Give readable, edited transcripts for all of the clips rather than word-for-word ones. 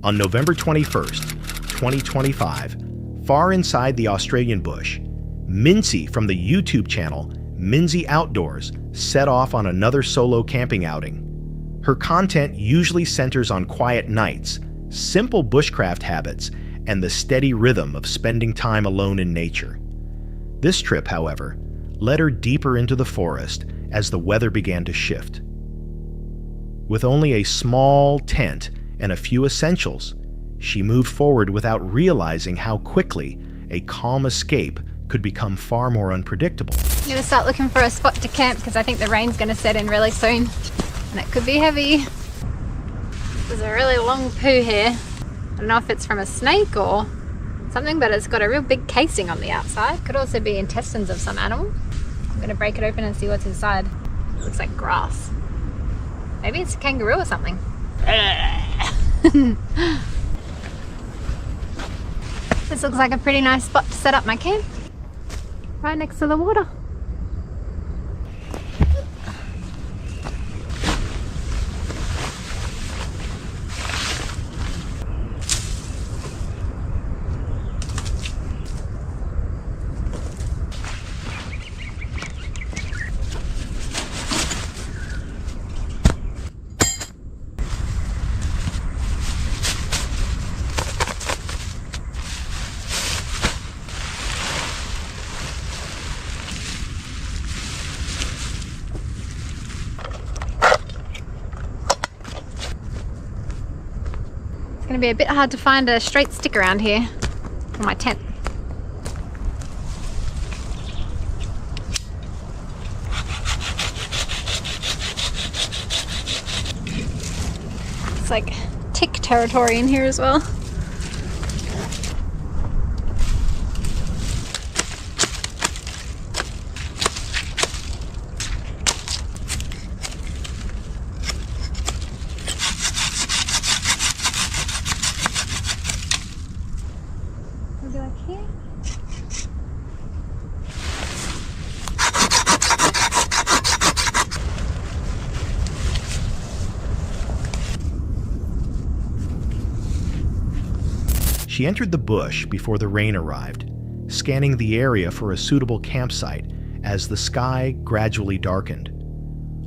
On November 21st, 2025, far inside the Australian bush, Mincy from the YouTube channel Minzy Outdoors set off on another solo camping outing. Her content usually centers on quiet nights, simple bushcraft habits, and the steady rhythm of spending time alone in nature. This trip, however, led her deeper into the forest as the weather began to shift. With only a small tent and a few essentials, she moved forward without realizing how quickly a calm escape could become far more unpredictable. I'm gonna start looking for a spot to camp because I think the rain's gonna set in really soon and it could be heavy. There's a really long poo here. I don't know if it's from a snake or something, but it's got a real big casing on the outside. Could also be intestines of some animal. I'm gonna break it open and see what's inside. It looks like grass. Maybe it's a kangaroo or something. This looks like a pretty nice spot to set up my camp. Right next to the water. It's going to be a bit hard to find a straight stick around here for my tent. It's like tick territory in here as well. Maybe like here. She entered the bush before the rain arrived, scanning the area for a suitable campsite as the sky gradually darkened.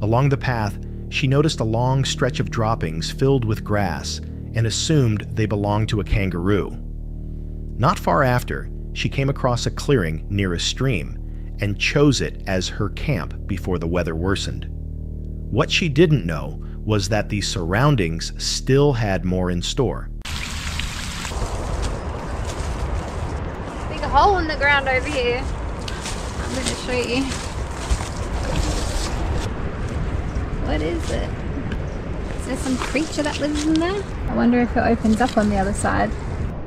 Along the path, she noticed a long stretch of droppings filled with grass and assumed they belonged to a kangaroo. Not far after, she came across a clearing near a stream and chose it as her camp before the weather worsened. What she didn't know was that the surroundings still had more in store. Big hole in the ground over here. I'm going to show you. What is it? Is there some creature that lives in there? I wonder if it opens up on the other side.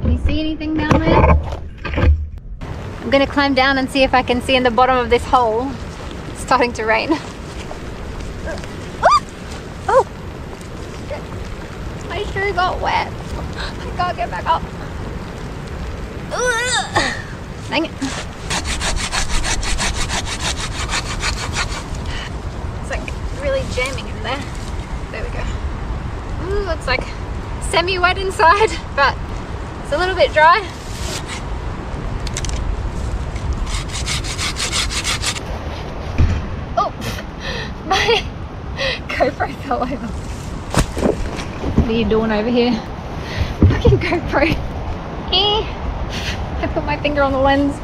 Can you see anything down there? I'm going to climb down and see if I can see in the bottom of this hole. It's starting to rain. Oh! My shoe got wet. I can't get back up. Dang it. It's like really jamming in there. There we go. Ooh, it's like semi-wet inside, but it's a little bit dry. Oh, my GoPro fell over. What are you doing over here? Fucking GoPro. I put my finger on the lens.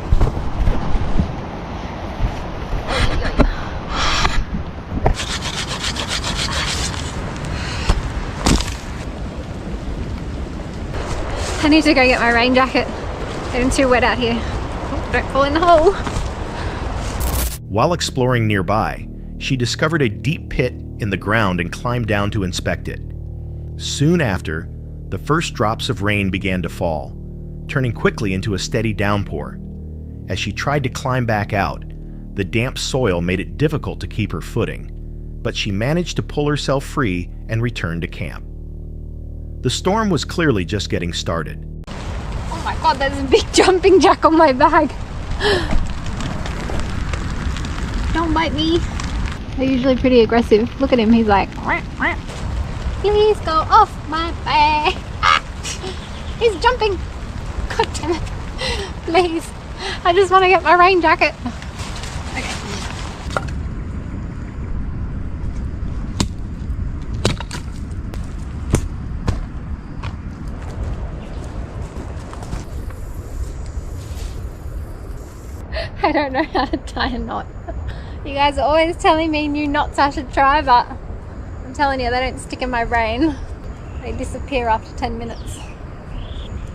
I need to go get my rain jacket. Getting too wet out here. Oh, don't fall in the hole. While exploring nearby, she discovered a deep pit in the ground and climbed down to inspect it. Soon after, the first drops of rain began to fall, turning quickly into a steady downpour. As she tried to climb back out, the damp soil made it difficult to keep her footing, but she managed to pull herself free and return to camp. The storm was clearly just getting started. Oh my god, there's a big jumping jack on my bag. Don't bite me. They're usually pretty aggressive. Look at him, he's like, please go off my bag. He's jumping. God damn it. Please. I just want to get my rain jacket. Okay. I don't know how to tie a knot. You guys are always telling me new knots I should try, but I'm telling you, they don't stick in my brain. They disappear after 10 minutes.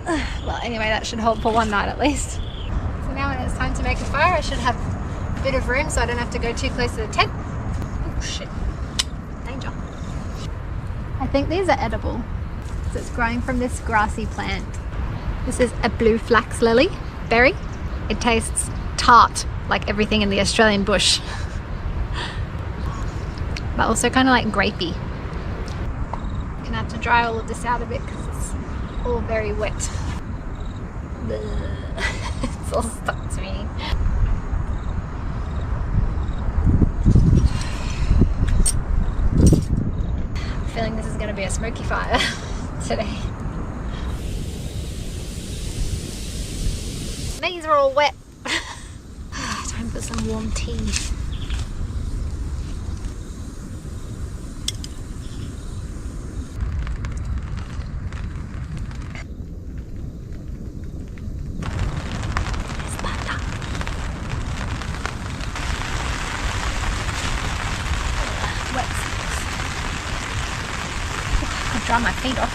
Well, anyway, that should hold for one night at least. So now when it's time to make a fire, I should have a bit of room so I don't have to go too close to the tent. Oh shit, danger. I think these are edible. So it's growing from this grassy plant. This is a blue flax lily berry. It tastes tart, like everything in the Australian bush. But also kind of like grapey. Gonna have to dry all of this out a bit because it's all very wet. It's all stuck to me. I'm feeling this is gonna be a smoky fire today. These are all wet. Time for some warm tea. I'll dry my feet off.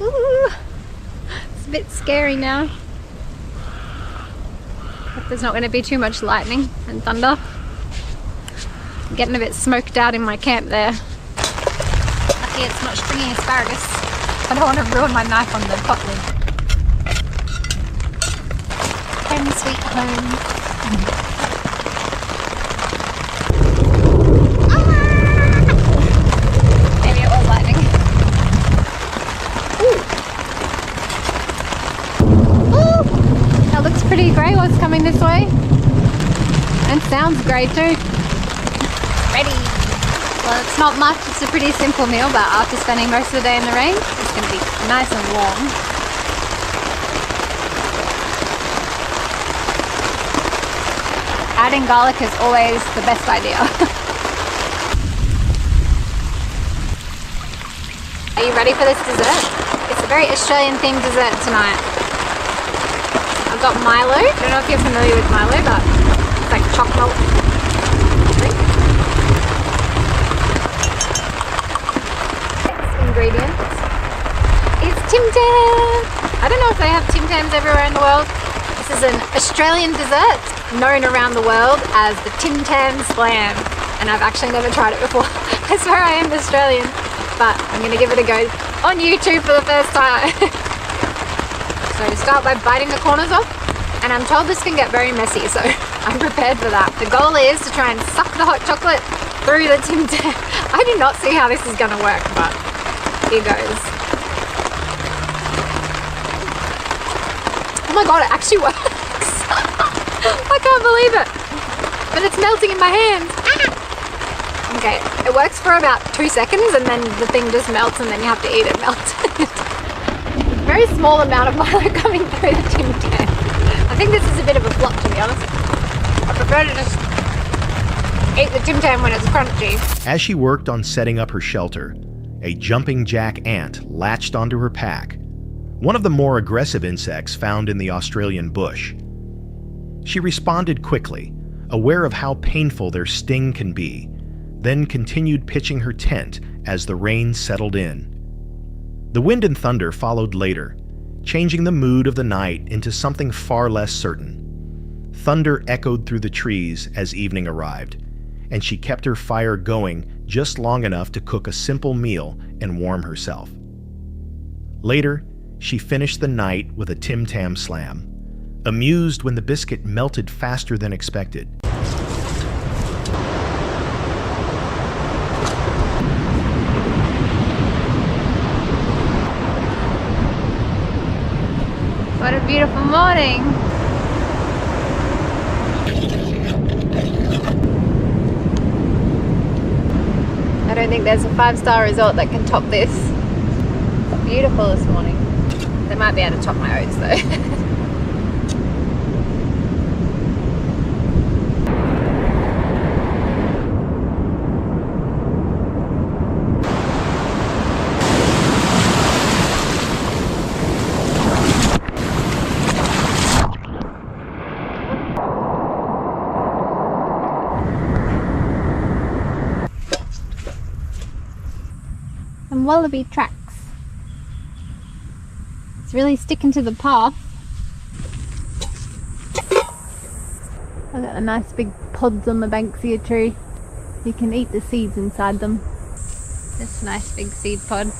Ooh, it's a bit scary now. Hope there's not going to be too much lightning and thunder. I'm getting a bit smoked out in my camp there. Lucky it's not stringy asparagus. I don't want to ruin my knife on the pot lid. Home sweet home. Maybe it was lightning. Ooh, that looks pretty grey what's coming this way. And sounds grey too. Ready. Well, it's not much, it's a pretty simple meal, but after spending most of the day in the rain, it's going to be nice and warm. Adding garlic is always the best idea. Are you ready for this dessert? It's a very Australian themed dessert tonight. I've got Milo. I don't know if you're familiar with Milo, but it's like chocolate drink. Ingredients. It's Tim Tam. I don't know if they have Tim Tams everywhere in the world. This is an Australian dessert known around the world as the Tim Tam Slam, and I've actually never tried it before. I swear I am Australian, but I'm going to give it a go on YouTube for the first time. So start by biting the corners off, and I'm told this can get very messy, so I'm prepared for that. The goal is to try and suck the hot chocolate through the Tim Tam. I do not see how this is going to work, but here goes. Oh my god, it actually works! I can't believe it! But it's melting in my hands! Ah! Okay, it works for about 2 seconds and then the thing just melts and then you have to eat it melted. Very small amount of Milo coming through the Tim Tam. I think this is a bit of a flop, to be honest. I prefer to just eat the Tim Tam when it's crunchy. As she worked on setting up her shelter, a jumping jack ant latched onto her pack, one of the more aggressive insects found in the Australian bush. She responded quickly, aware of how painful their sting can be, then continued pitching her tent as the rain settled in. The wind and thunder followed later, changing the mood of the night into something far less certain. Thunder echoed through the trees as evening arrived, and she kept her fire going just long enough to cook a simple meal and warm herself. Later, she finished the night with a Tim Tam Slam, amused when the biscuit melted faster than expected. What a beautiful morning! don't think there's a 5-star resort that can top this. It's beautiful this morning. They might be able to top my oats though. And wallaby tracks. It's really sticking to the path. I've got the nice big pods on the banks here too. You can eat the seeds inside them. This nice big seed pod. You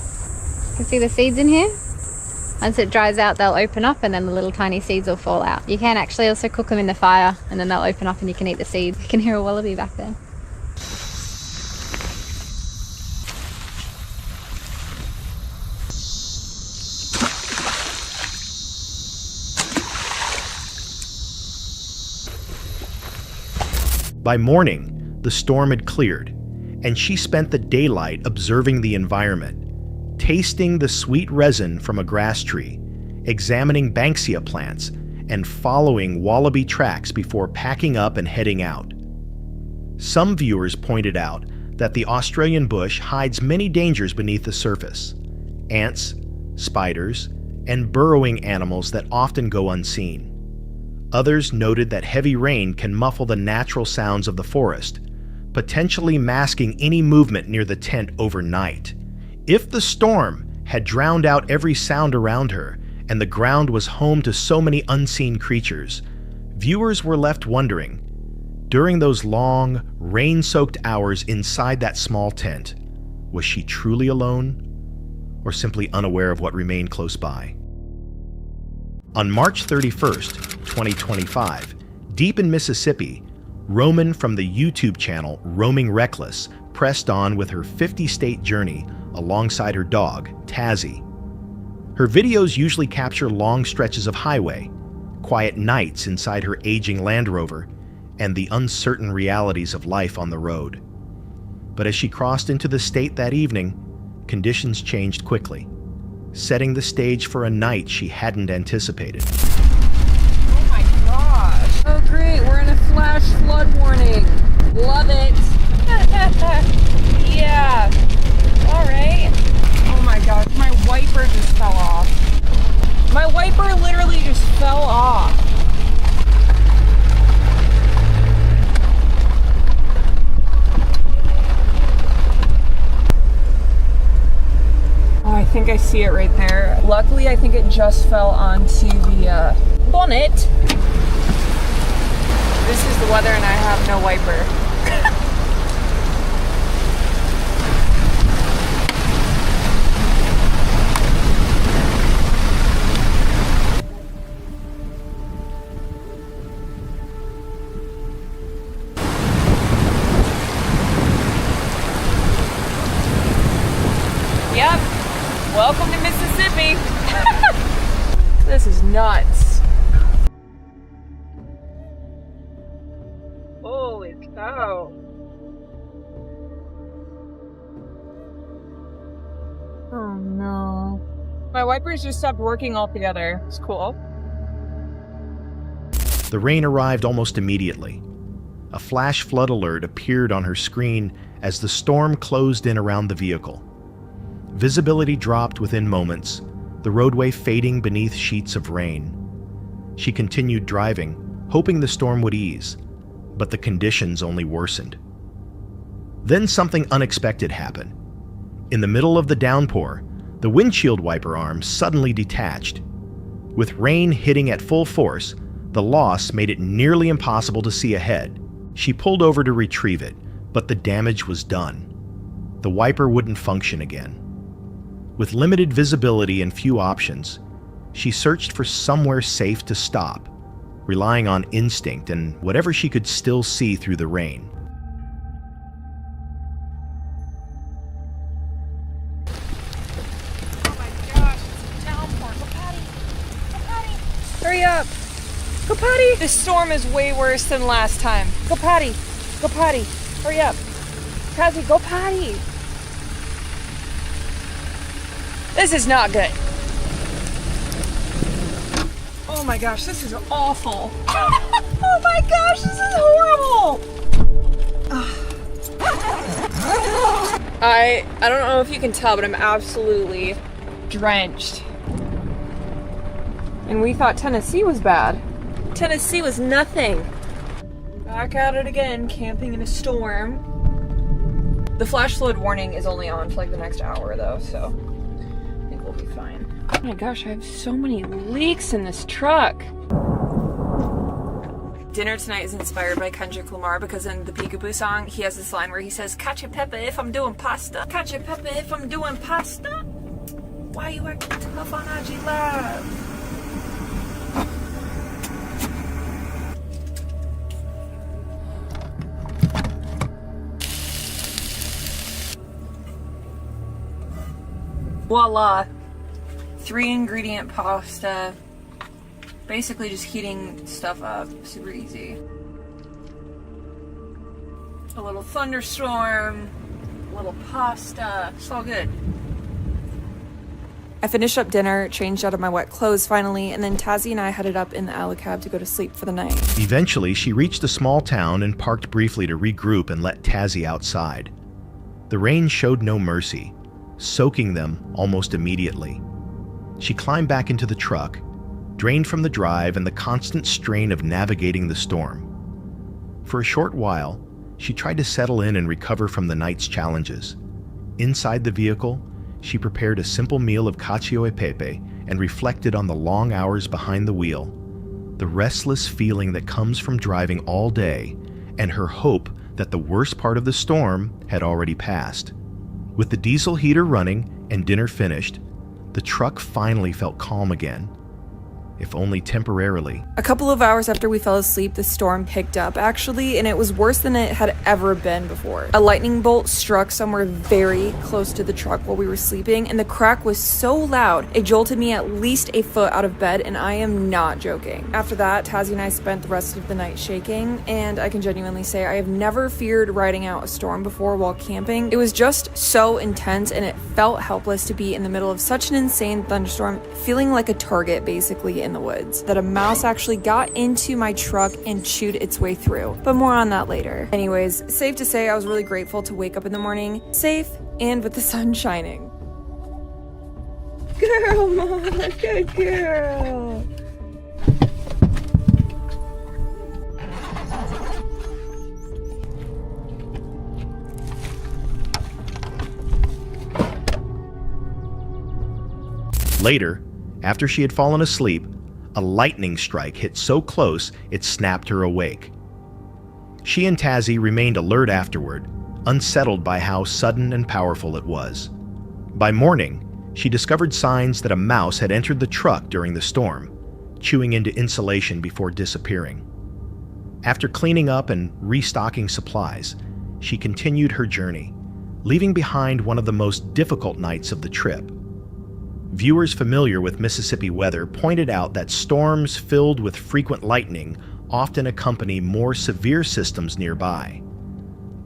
can see the seeds in here. Once it dries out, they'll open up and then the little tiny seeds will fall out. You can actually also cook them in the fire and then they'll open up and you can eat the seeds. You can hear a wallaby back there. By morning, the storm had cleared, and she spent the daylight observing the environment, tasting the sweet resin from a grass tree, examining banksia plants, and following wallaby tracks before packing up and heading out. Some viewers pointed out that the Australian bush hides many dangers beneath the surface: ants, spiders, and burrowing animals that often go unseen. Others noted that heavy rain can muffle the natural sounds of the forest, potentially masking any movement near the tent overnight. If the storm had drowned out every sound around her and the ground was home to so many unseen creatures, viewers were left wondering, during those long, rain-soaked hours inside that small tent, was she truly alone or simply unaware of what remained close by? On March 31st, 2025, deep in Mississippi, Roman from the YouTube channel Roaming Reckless pressed on with her 50-state journey alongside her dog, Tazzy. Her videos usually capture long stretches of highway, quiet nights inside her aging Land Rover, and the uncertain realities of life on the road. But as she crossed into the state that evening, conditions changed quickly, setting the stage for a night she hadn't anticipated. Oh my gosh. Oh great, we're in a flash flood warning. Love it. Yeah. Alright. Oh my gosh, my wiper just fell off. My wiper literally just fell off. Oh, I think I see it right there. Luckily, I think it just fell onto the bonnet. This is the weather and I have no wiper. Yep. Welcome to Mississippi. This is nuts. Holy cow. Oh no. My wipers just stopped working altogether. It's cool. The rain arrived almost immediately. A flash flood alert appeared on her screen as the storm closed in around the vehicle. Visibility dropped within moments, the roadway fading beneath sheets of rain. She continued driving, hoping the storm would ease, but the conditions only worsened. Then something unexpected happened. In the middle of the downpour, the windshield wiper arm suddenly detached. With rain hitting at full force, the loss made it nearly impossible to see ahead. She pulled over to retrieve it, but the damage was done. The wiper wouldn't function again. With limited visibility and few options, she searched for somewhere safe to stop, relying on instinct and whatever she could still see through the rain. Oh my gosh, it's a downpour. Go potty. Go potty. Hurry up. Go potty. This storm is way worse than last time. Go potty. Go potty. Hurry up. Kazi, go potty. This is not good. Oh my gosh, this is awful. Oh my gosh, this is horrible. I don't know if you can tell, but I'm absolutely drenched. And we thought Tennessee was bad. Tennessee was nothing. Back at it again, camping in a storm. The flash flood warning is only on for like the next hour though, so I think we'll be fine. Oh my gosh, I have so many leaks in this truck. Dinner tonight is inspired by Kendrick Lamar because in the Peekaboo song, he has this line where he says, "Cacio pepe if I'm doing pasta. Cacio pepe if I'm doing pasta. Why you acting tough on IG Live?" Voila. 3-ingredient pasta. Basically just heating stuff up. Super easy. A little thunderstorm. A little pasta. It's all good. I finished up dinner, changed out of my wet clothes finally, and then Tazzy and I headed up in the Alaskan to go to sleep for the night. Eventually, she reached a small town and parked briefly to regroup and let Tazzy outside. The rain showed no mercy, soaking them almost immediately. She climbed back into the truck, drained from the drive and the constant strain of navigating the storm. For a short while, she tried to settle in and recover from the night's challenges. Inside the vehicle, she prepared a simple meal of cacio e pepe and reflected on the long hours behind the wheel, the restless feeling that comes from driving all day, and her hope that the worst part of the storm had already passed. With the diesel heater running and dinner finished, the truck finally felt calm again, if only temporarily. A couple of hours after we fell asleep, the storm picked up actually, and it was worse than it had ever been before. A lightning bolt struck somewhere very close to the truck while we were sleeping, and the crack was so loud, it jolted me at least a foot out of bed, and I am not joking. After that, Tazzy and I spent the rest of the night shaking, and I can genuinely say I have never feared riding out a storm before while camping. It was just so intense, and it felt helpless to be in the middle of such an insane thunderstorm, feeling like a target basically in the woods, that a mouse actually got into my truck and chewed its way through. But more on that later. Anyways, safe to say I was really grateful to wake up in the morning, safe and with the sun shining. Girl, Mama, good girl. Later, after she had fallen asleep, a lightning strike hit so close it snapped her awake. She and Tazzy remained alert afterward, unsettled by how sudden and powerful it was. By morning, she discovered signs that a mouse had entered the truck during the storm, chewing into insulation before disappearing. After cleaning up and restocking supplies, she continued her journey, leaving behind one of the most difficult nights of the trip. Viewers familiar with Mississippi weather pointed out that storms filled with frequent lightning often accompany more severe systems nearby.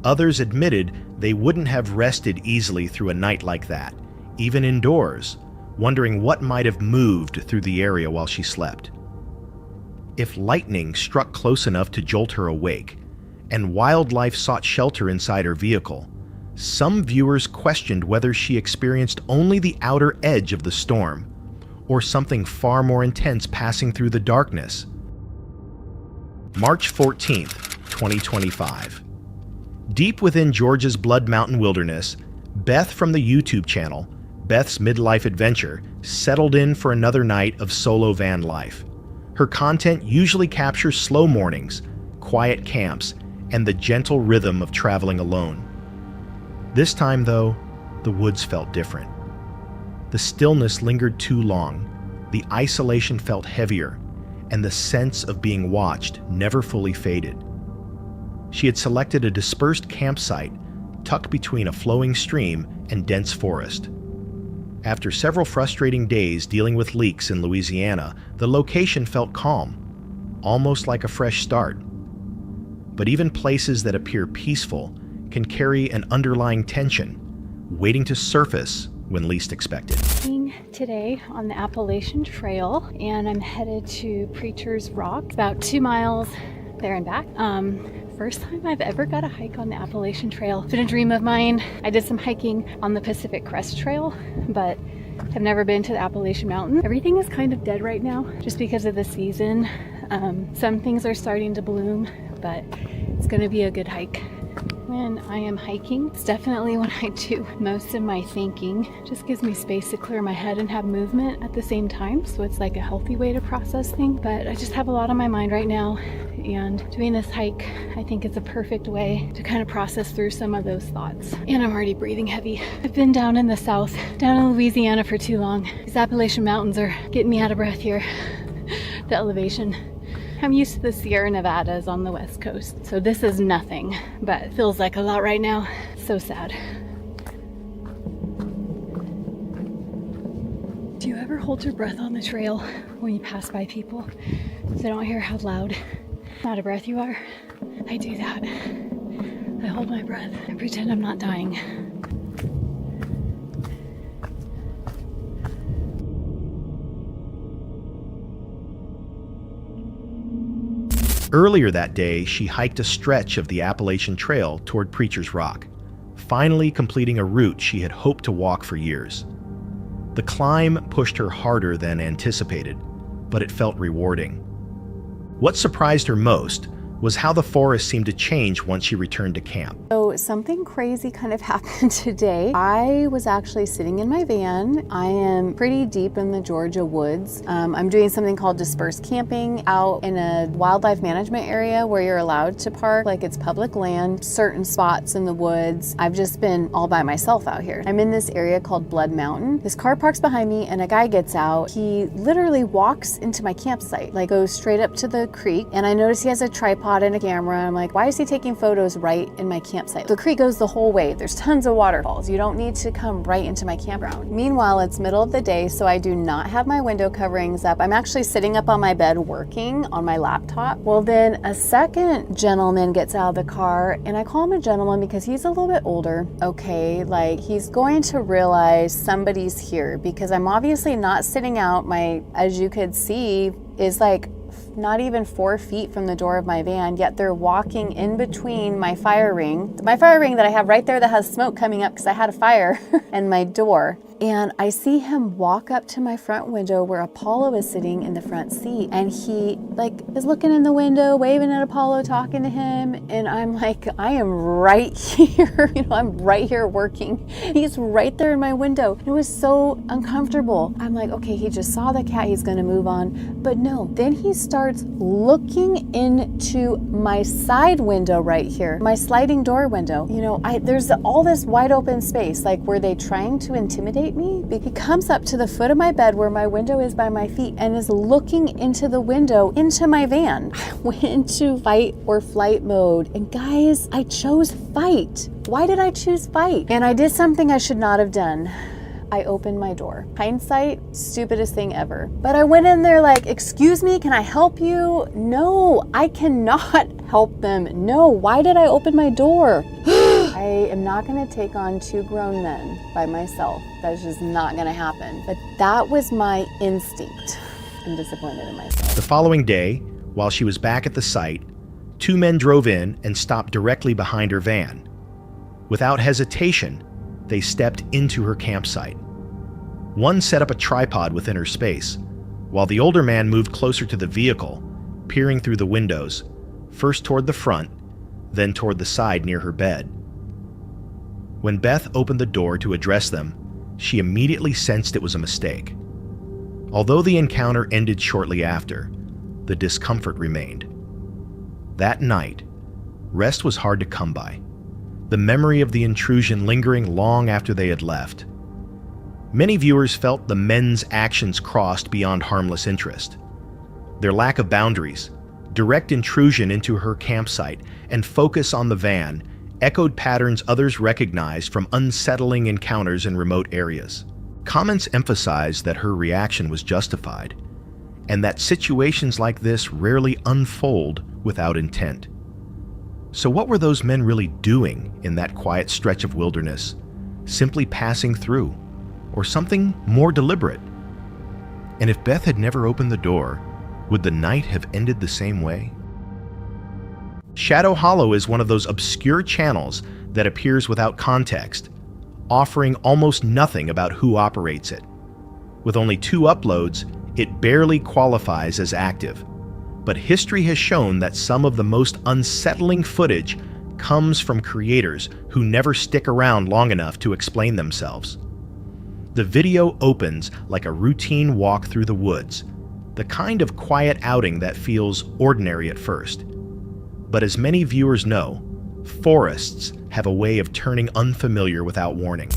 Others admitted they wouldn't have rested easily through a night like that, even indoors, wondering what might have moved through the area while she slept. If lightning struck close enough to jolt her awake, and wildlife sought shelter inside her vehicle, some viewers questioned whether she experienced only the outer edge of the storm, or something far more intense passing through the darkness. March 14th, 2025. Deep within Georgia's Blood Mountain wilderness, Beth from the YouTube channel, Beth's Midlife Adventure, settled in for another night of solo van life. Her content usually captures slow mornings, quiet camps, and the gentle rhythm of traveling alone. This time, though, the woods felt different. The stillness lingered too long, the isolation felt heavier, and the sense of being watched never fully faded. She had selected a dispersed campsite tucked between a flowing stream and dense forest. After several frustrating days dealing with leaks in Louisiana, the location felt calm, almost like a fresh start. But even places that appear peaceful can carry an underlying tension, waiting to surface when least expected. hiking today on the Appalachian Trail, and I'm headed to Preacher's Rock, about 2 miles there and back. First time I've ever got a hike on the Appalachian Trail. It's been a dream of mine. I did some hiking on the Pacific Crest Trail, but I've never been to the Appalachian Mountain. Everything is kind of dead right now just because of the season. Some things are starting to bloom, but it's gonna be a good hike. When I am hiking, it's definitely when I do most of my thinking. It just gives me space to clear my head and have movement at the same time, so it's like a healthy way to process things. But I just have a lot on my mind right now, and doing this hike, I think it's a perfect way to kind of process through some of those thoughts. And I'm already breathing heavy. I've been down in the south, down in Louisiana for too long. These Appalachian Mountains are getting me out of breath here. The elevation. I'm used to the Sierra Nevadas on the West Coast, so this is nothing, but it feels like a lot right now. So sad. Do you ever hold your breath on the trail when you pass by people so they don't hear how loud, out of breath you are? I do that. I hold my breath and pretend I'm not dying. Earlier that day, she hiked a stretch of the Appalachian Trail toward Preacher's Rock, finally completing a route she had hoped to walk for years. The climb pushed her harder than anticipated, but it felt rewarding. What surprised her most was how the forest seemed to change once she returned to camp. So something crazy kind of happened today. I was actually sitting in my van. I am pretty deep in the Georgia woods. I'm doing something called dispersed camping out in a wildlife management area where you're allowed to park like it's public land, certain spots in the woods. I've just been all by myself out here. I'm in this area called Blood Mountain. This car parks behind me and a guy gets out. He literally walks into my campsite, like goes straight up to the creek, and I notice he has a tripod and a camera. I'm like, why is he taking photos right in my campsite? The creek goes the whole way. There's tons of waterfalls. You don't need to come right into my campground. Meanwhile, it's middle of the day, so I do not have my window coverings up. I'm actually sitting up on my bed working on my laptop. Well, then a second gentleman gets out of the car, and I call him a gentleman because he's a little bit older. Okay, like he's going to realize somebody's here because I'm obviously not sitting out. My, as you could see, is like not even 4 feet from the door of my van, yet they're walking in between my fire ring that I have right there that has smoke coming up because I had a fire, and my door. And I see him walk up to my front window where Apollo is sitting in the front seat, and he like is looking in the window, waving at Apollo, talking to him, and I'm like, I am right here, I'm right here working. He's right there in my window. It was so uncomfortable. I'm like, okay, he just saw the cat, he's gonna move on. But no, then he starts looking into my side window right here, my sliding door window. There's all this wide open space. Like, were they trying to intimidate me? He comes up to the foot of my bed where my window is by my feet and is looking into the window into my van. I went into fight or flight mode, and guys, I chose fight. Why did I choose fight? And I did something I should not have done. I opened my door. Hindsight, stupidest thing ever. But I went in there like, excuse me, can I help you? No, I cannot help them. No, why did I open my door? I am not gonna take on 2 grown men by myself. That's just not gonna happen. But that was my instinct. I'm disappointed in myself. The following day, while she was back at the site, 2 men drove in and stopped directly behind her van. Without hesitation, they stepped into her campsite. One set up a tripod within her space, while the older man moved closer to the vehicle, peering through the windows, first toward the front, then toward the side near her bed. When Beth opened the door to address them, she immediately sensed it was a mistake. Although the encounter ended shortly after, the discomfort remained. That night, rest was hard to come by, the memory of the intrusion lingering long after they had left. Many viewers felt the men's actions crossed beyond harmless interest. Their lack of boundaries, direct intrusion into her campsite, and focus on the van echoed patterns others recognized from unsettling encounters in remote areas. Comments emphasized that her reaction was justified, and that situations like this rarely unfold without intent. So what were those men really doing in that quiet stretch of wilderness, simply passing through? or something more deliberate? And if Beth had never opened the door, would the night have ended the same way? Shadow Hollow is one of those obscure channels that appears without context, offering almost nothing about who operates it. With only 2 uploads, it barely qualifies as active. But history has shown that some of the most unsettling footage comes from creators who never stick around long enough to explain themselves. The video opens like a routine walk through the woods, the kind of quiet outing that feels ordinary at first. But as many viewers know, forests have a way of turning unfamiliar without warning.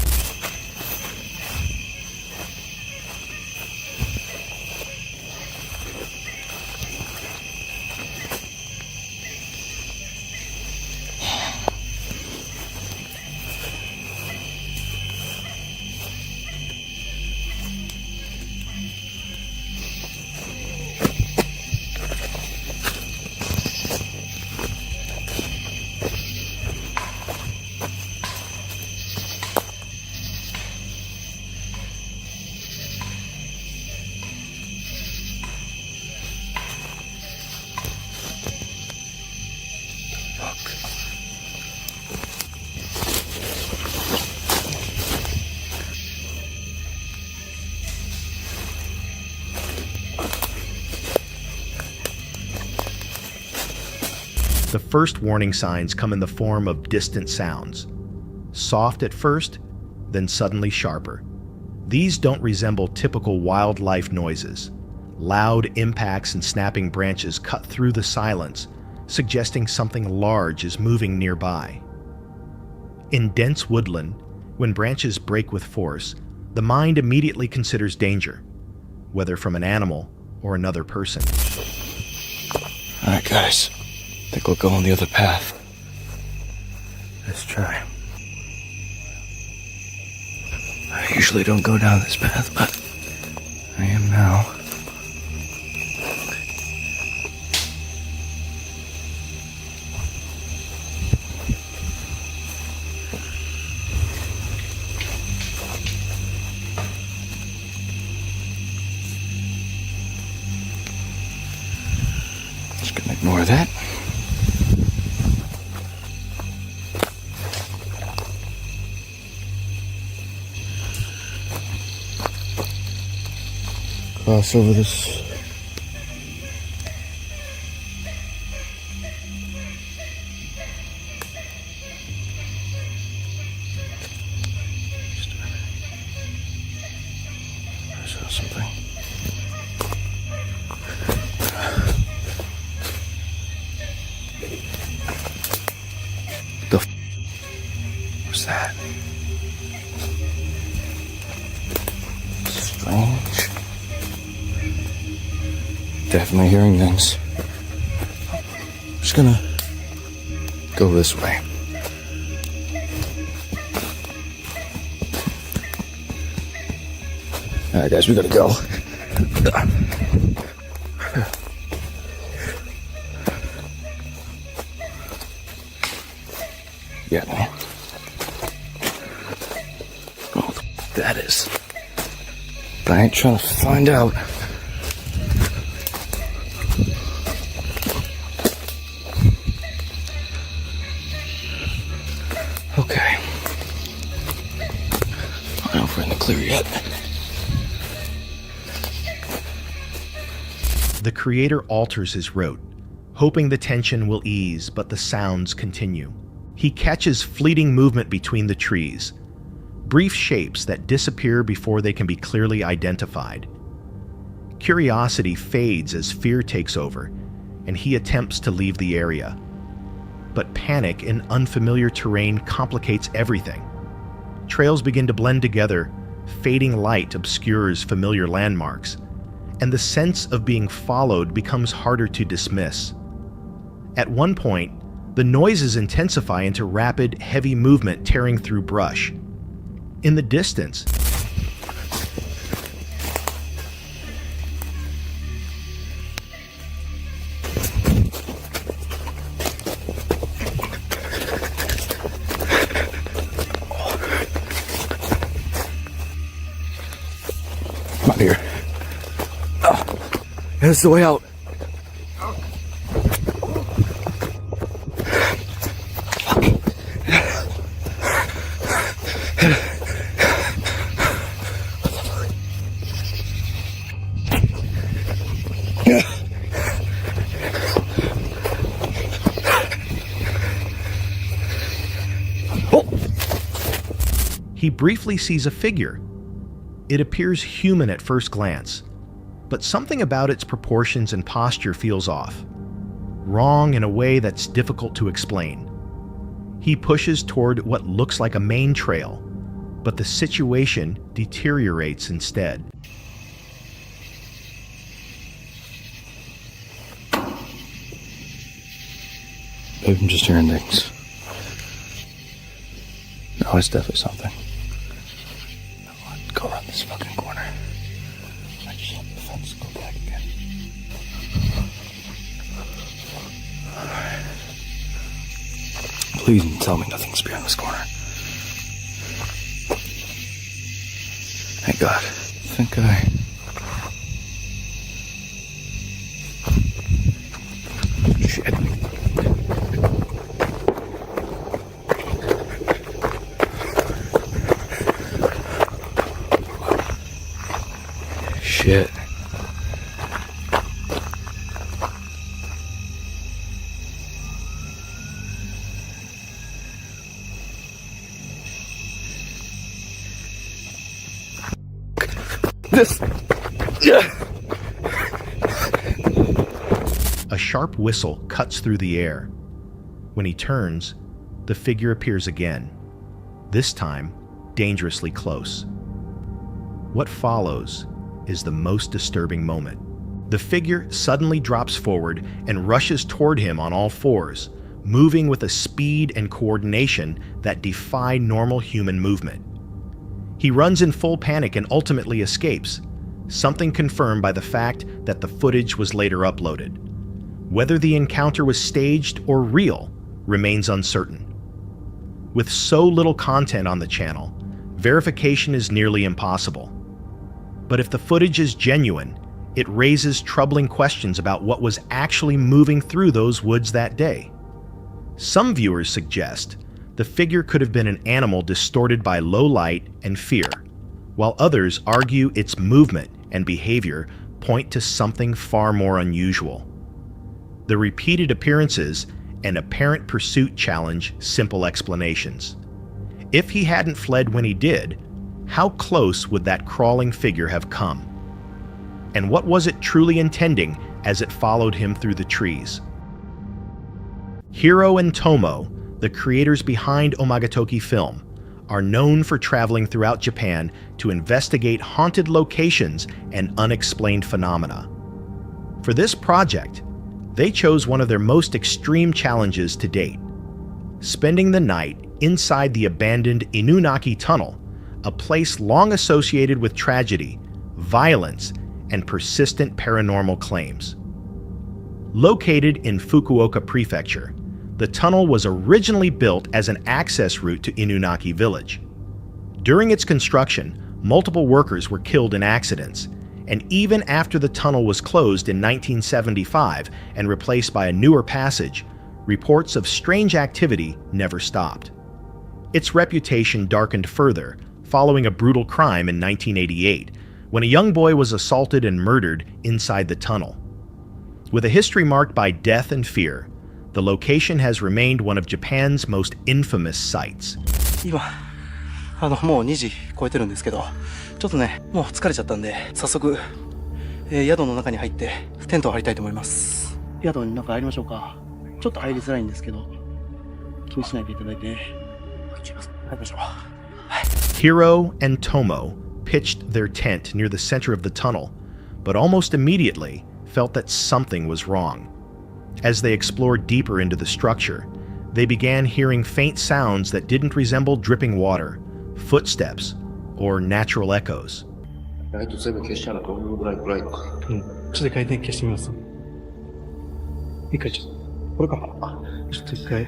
The first warning signs come in the form of distant sounds. Soft at first, then suddenly sharper. These don't resemble typical wildlife noises. Loud impacts and snapping branches cut through the silence, suggesting something large is moving nearby. In dense woodland, when branches break with force, the mind immediately considers danger, whether from an animal or another person. All right, guys. I think we'll go on the other path. Let's try. I usually don't go down this path, but I am now. Just gonna ignore that. Cross over this. Just a minute. I saw something. The what's that? Strange. Definitely hearing things. I'm just gonna go this way. Alright guys, we gotta go. Yeah, man. Oh, that is. But I ain't trying to find out. Okay. I don't know if we're in the clear yet. The creator alters his route, hoping the tension will ease, but the sounds continue. He catches fleeting movement between the trees, brief shapes that disappear before they can be clearly identified. Curiosity fades as fear takes over, and he attempts to leave the area. But panic in unfamiliar terrain complicates everything. Trails begin to blend together, fading light obscures familiar landmarks, and the sense of being followed becomes harder to dismiss. At one point, the noises intensify into rapid, heavy movement tearing through brush. In the distance, That's the way out. He briefly sees a figure. It appears human at first glance, but something about its proportions and posture feels off, wrong in a way that's difficult to explain. He pushes toward what looks like a main trail, but the situation deteriorates instead. Maybe I'm just hearing things. No, it's definitely something. Go around this fucking corner. I just hit the fence, go back again. Please tell me nothing's behind this corner. Thank God. Think Shit. Shit. This. A sharp whistle cuts through the air. When he turns, the figure appears again, this time dangerously close. What follows is the most disturbing moment. The figure suddenly drops forward and rushes toward him on all fours, moving with a speed and coordination that defy normal human movement. He runs in full panic and ultimately escapes, something confirmed by the fact that the footage was later uploaded. Whether the encounter was staged or real remains uncertain. With so little content on the channel, verification is nearly impossible. But if the footage is genuine, it raises troubling questions about what was actually moving through those woods that day. Some viewers suggest the figure could have been an animal distorted by low light and fear, while others argue its movement and behavior point to something far more unusual. The repeated appearances and apparent pursuit challenge simple explanations. If he hadn't fled when he did, how close would that crawling figure have come? And what was it truly intending as it followed him through the trees? Hiro and Tomo, the creators behind Omagatoki Film, are known for traveling throughout Japan to investigate haunted locations and unexplained phenomena. For this project, they chose one of their most extreme challenges to date: spending the night inside the abandoned Inunnaki Tunnel, a place long associated with tragedy, violence, and persistent paranormal claims. Located in Fukuoka Prefecture, the tunnel was originally built as an access route to Inunnaki Village. During its construction, multiple workers were killed in accidents, and even after the tunnel was closed in 1975 and replaced by a newer passage, reports of strange activity never stopped. Its reputation darkened further following a brutal crime in 1988, when a young boy was assaulted and murdered inside the tunnel. With a history marked by death and fear, the location has remained one of Japan's most infamous sites. 今もう2時超えてるんですけど、ちょっとね、もう疲れちゃったんで、早速、宿の中に入ってテントを張りたいと思います。宿に中入りましょうか。ちょっと入りづらいんですけど、気にしないでいただいて、入りましょう。Hiro and Tomo pitched their tent near the center of the tunnel, but almost immediately felt that something was wrong. As they explored deeper into the structure, they began hearing faint sounds that didn't resemble dripping water, footsteps, or natural echoes. ちょっと一回電気消してみます。一回ちょっと、これかな。ちょっと一回。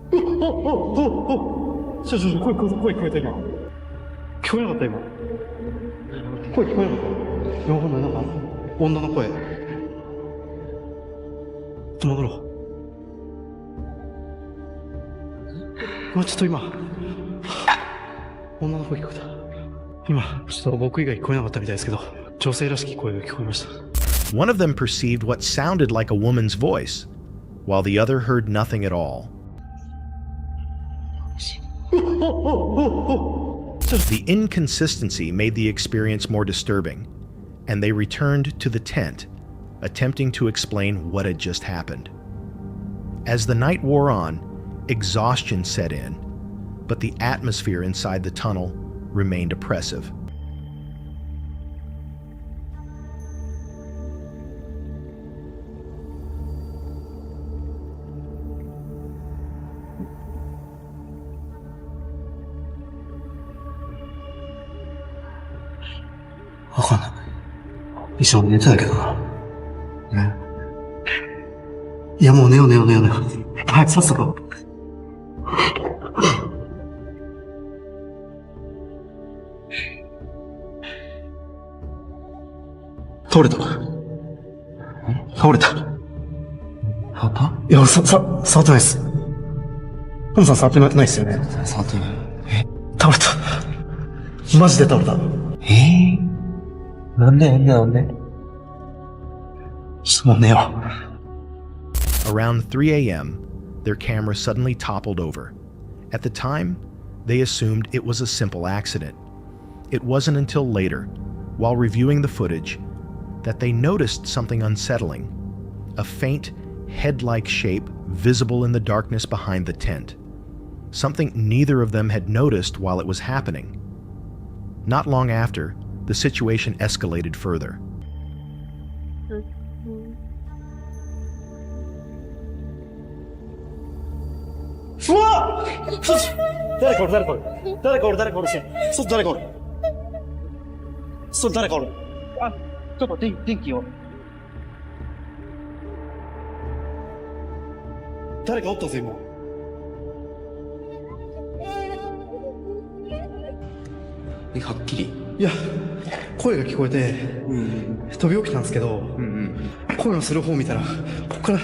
声聞こえた今。聞こえなかった今。声聞こえなかった。いや、わかんない。なんか、女の声。戻ろう。ちょっと今、女の声聞こえた。今、ちょっと僕以外聞こえなかったみたいですけど、女性らしき声が聞こえました。One of them perceived what sounded like a woman's voice, while the other heard nothing at all. The inconsistency made the experience more disturbing, and they returned to the tent, attempting to explain what had just happened. As the night wore on, exhaustion set in, but the atmosphere inside the tunnel remained oppressive. Iや、もう寝よう。早くさっさと。倒れた。倒れた。触った？いや、触ってないっす。トムさん触ってないっすよね。触ってない。倒れた。マジで倒れた。なんでちょっともう寝よう。Around 3 a.m., their camera suddenly toppled over. At the time, they assumed it was a simple accident. It wasn't until later, while reviewing the footage, that they noticed something unsettling. A faint, head-like shape visible in the darkness behind the tent. Something neither of them had noticed while it was happening. Not long after, the situation escalated further.はっきり。いや、声が聞こえて、飛び起きたんですけど、声のする方を見たら、ここから、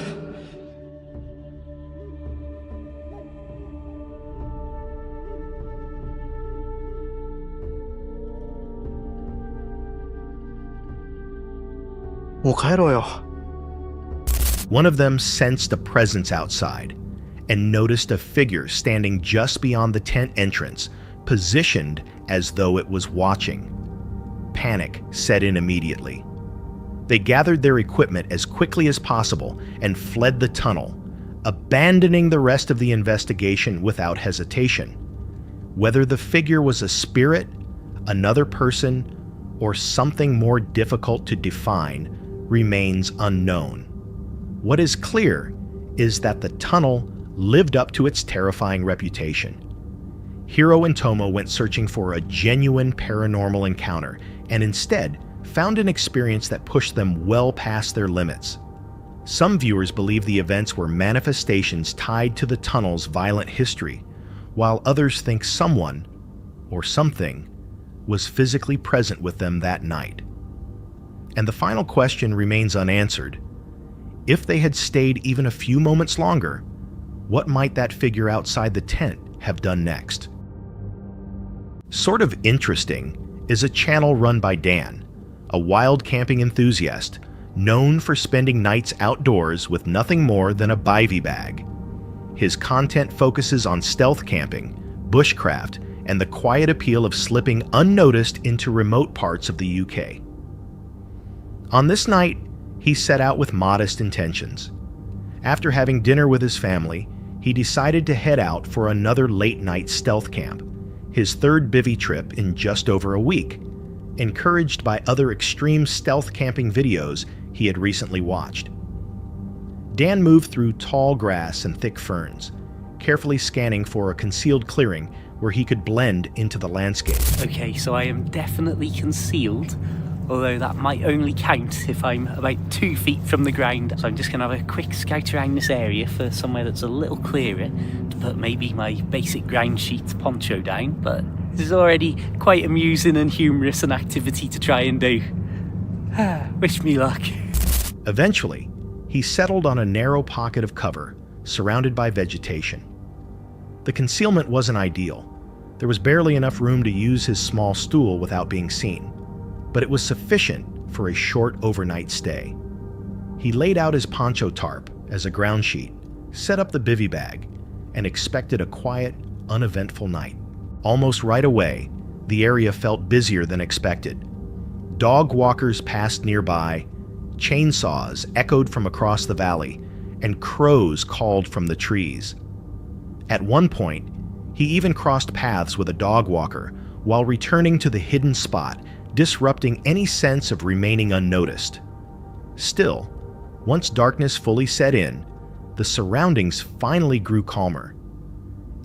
もう帰ろうよ。One of them sensed a presence outside and noticed a figure standing just beyond the tent entrance, positioned as though it was watching. Panic set in immediately. They gathered their equipment as quickly as possible and fled the tunnel, abandoning the rest of the investigation without hesitation. Whether the figure was a spirit, another person, or something more difficult to define remains unknown. What is clear is that the tunnel lived up to its terrifying reputation. Hiro and Tomo went searching for a genuine paranormal encounter and instead found an experience that pushed them well past their limits. Some viewers believe the events were manifestations tied to the tunnel's violent history, while others think someone, or something, was physically present with them that night. And the final question remains unanswered. If they had stayed even a few moments longer, what might that figure outside the tent have done next? Sort of Interesting is a channel run by Dan, a wild camping enthusiast known for spending nights outdoors with nothing more than a bivy bag. His content focuses on stealth camping, bushcraft, and the quiet appeal of slipping unnoticed into remote parts of the UK. On this night, he set out with modest intentions. After having dinner with his family, he decided to head out for another late-night stealth camp, his third bivy trip in just over a week, encouraged by other extreme stealth camping videos he had recently watched. Dan moved through tall grass and thick ferns, carefully scanning for a concealed clearing where he could blend into the landscape. Okay, so I am definitely concealed, although that might only count if I'm about 2 feet from the ground. So I'm just gonna have a quick scout around this area for somewhere that's a little clearer to put maybe my basic ground sheet poncho down, but this is already quite amusing and humorous an activity to try and do. Wish me luck. Eventually, he settled on a narrow pocket of cover, surrounded by vegetation. The concealment wasn't ideal. There was barely enough room to use his small stool without being seen, but it was sufficient for a short overnight stay. He laid out his poncho tarp as a ground sheet, set up the bivy bag, and expected a quiet, uneventful night. Almost right away, the area felt busier than expected. Dog walkers passed nearby, chainsaws echoed from across the valley, and crows called from the trees. At one point, he even crossed paths with a dog walker while returning to the hidden spot, disrupting any sense of remaining unnoticed. Still, once darkness fully set in, the surroundings finally grew calmer.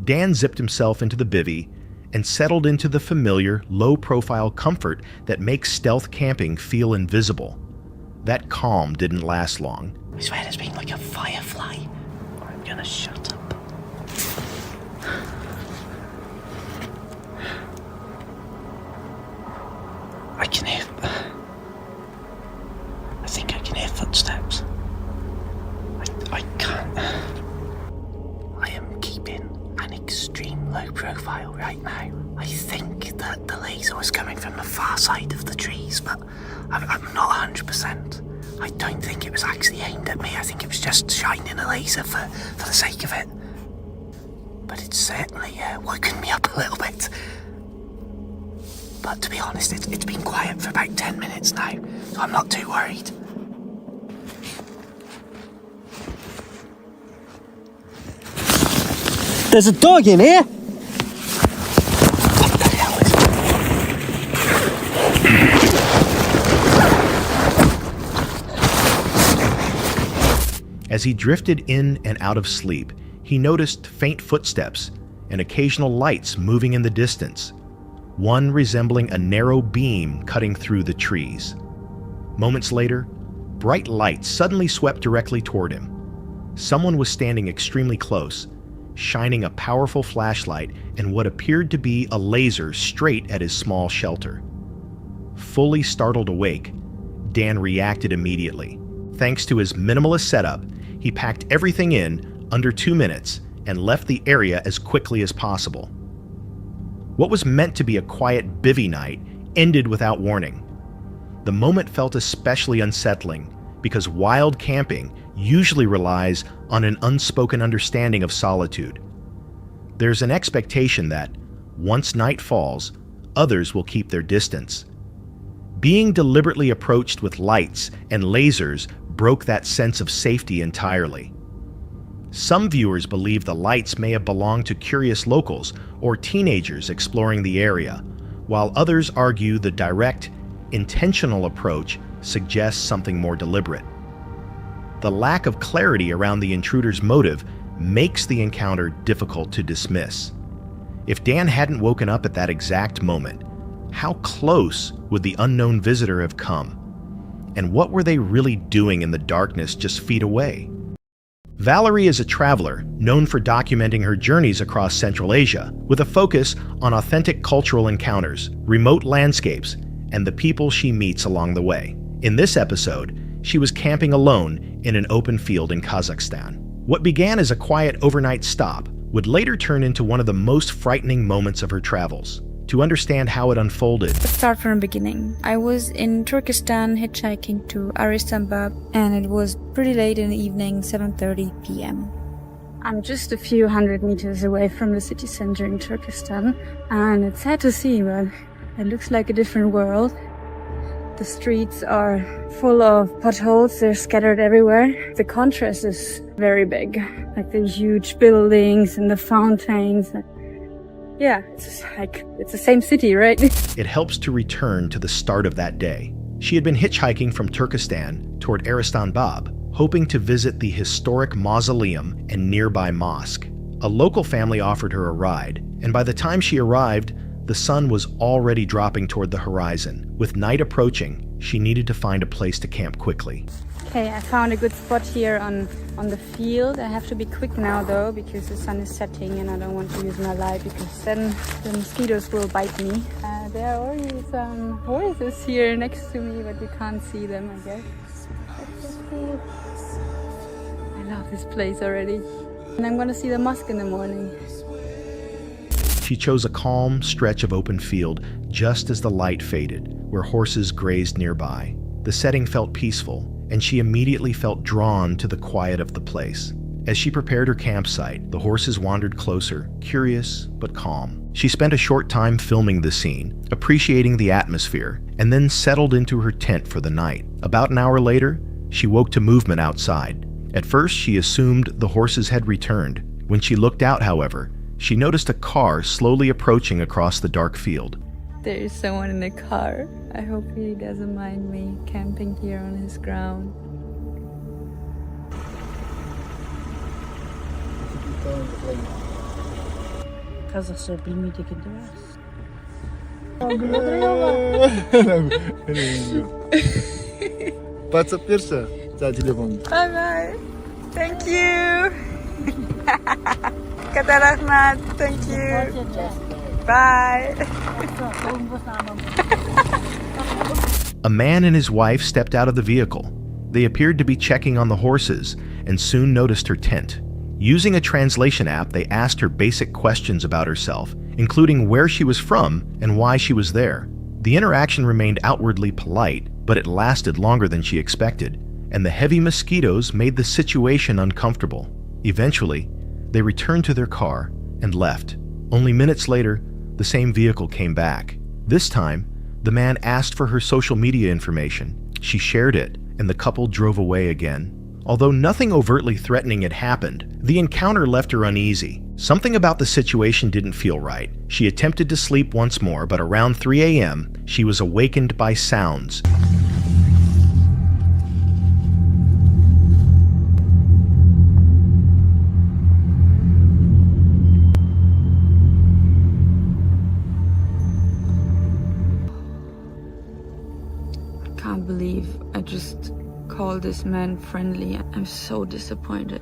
Dan zipped himself into the bivvy and settled into the familiar, low-profile comfort that makes stealth camping feel invisible. That calm didn't last long. I swear there's been like a firefly. Or I'm gonna shut up. I can hear... I think I can hear footsteps. I can't... I am keeping an extreme low profile right now. I think that the laser was coming from the far side of the trees, but I'm not 100%. I don't think it was actually aimed at me. I think it was just shining a laser for the sake of it. But it's certainly woken me up a little bit. But to be honest, it's been quiet for about 10 minutes now, so I'm not too worried. There's a dog in here! What the hell is it? As he drifted in and out of sleep, he noticed faint footsteps and occasional lights moving in the distance, one resembling a narrow beam cutting through the trees. Moments later, bright lights suddenly swept directly toward him. Someone was standing extremely close, shining a powerful flashlight and what appeared to be a laser straight at his small shelter. Fully startled awake, Dan reacted immediately. Thanks to his minimalist setup, he packed everything in under 2 minutes and left the area as quickly as possible. What was meant to be a quiet bivvy night ended without warning. The moment felt especially unsettling because wild camping usually relies on an unspoken understanding of solitude. There's an expectation that, once night falls, others will keep their distance. Being deliberately approached with lights and lasers broke that sense of safety entirely. Some viewers believe the lights may have belonged to curious locals or teenagers exploring the area, while others argue the direct, intentional approach suggests something more deliberate. The lack of clarity around the intruder's motive makes the encounter difficult to dismiss. If Dan hadn't woken up at that exact moment, how close would the unknown visitor have come? And what were they really doing in the darkness just feet away? Valerie is a traveler known for documenting her journeys across Central Asia with a focus on authentic cultural encounters, remote landscapes, and the people she meets along the way. In this episode, she was camping alone in an open field in Kazakhstan. What began as a quiet overnight stop would later turn into one of the most frightening moments of her travels. To understand how it unfolded, Let's start from the beginning. I was in Turkestan hitchhiking to Aristanbab, and it was pretty late in the evening, 7:30 p.m. I'm just a few hundred meters away from the city center in Turkestan, and it's sad to see, but it looks like a different world. The streets are full of potholes, they're scattered everywhere. The contrast is very big, like the huge buildings and the fountains. Yeah, it's the same city, right? it helps to return to the start of that day. She had been hitchhiking from Turkestan toward Aristanbab, hoping to visit the historic mausoleum and nearby mosque. A local family offered her a ride, and by the time she arrived, the sun was already dropping toward the horizon. With night approaching, she needed to find a place to camp quickly. Okay, I found a good spot here on the field. I have to be quick now though, because the sun is setting and I don't want to use my light, because then the mosquitoes will bite me. There are already some horses here next to me, but you can't see them, I guess. I love this place already. And I'm gonna see the mosque in the morning. She chose a calm stretch of open field just as the light faded, where horses grazed nearby. The setting felt peaceful, and she immediately felt drawn to the quiet of the place. As she prepared her campsite, the horses wandered closer, curious but calm. She spent a short time filming the scene, appreciating the atmosphere, and then settled into her tent for the night. About an hour later, she woke to movement outside. At first, she assumed the horses had returned. When she looked out, however, she noticed a car slowly approaching across the dark field. There is someone in the car. I hope he doesn't mind me camping here on his ground. Kazakhstan bilmeyi tekindiriz. WhatsApp берші, телефон. Bye bye. Thank you. Kata rahmat. Thank you. Bye. A man and his wife stepped out of the vehicle. They appeared to be checking on the horses and soon noticed her tent. Using a translation app, they asked her basic questions about herself, including where she was from and why she was there. The interaction remained outwardly polite, but it lasted longer than she expected, and the heavy mosquitoes made the situation uncomfortable. Eventually, they returned to their car and left. Only minutes later, the same vehicle came back. This time, the man asked for her social media information. She shared it, and the couple drove away again. Although nothing overtly threatening had happened, the encounter left her uneasy. Something about the situation didn't feel right. She attempted to sleep once more, but around 3 a.m., she was awakened by sounds. I can't believe I just called this man friendly. I'm so disappointed.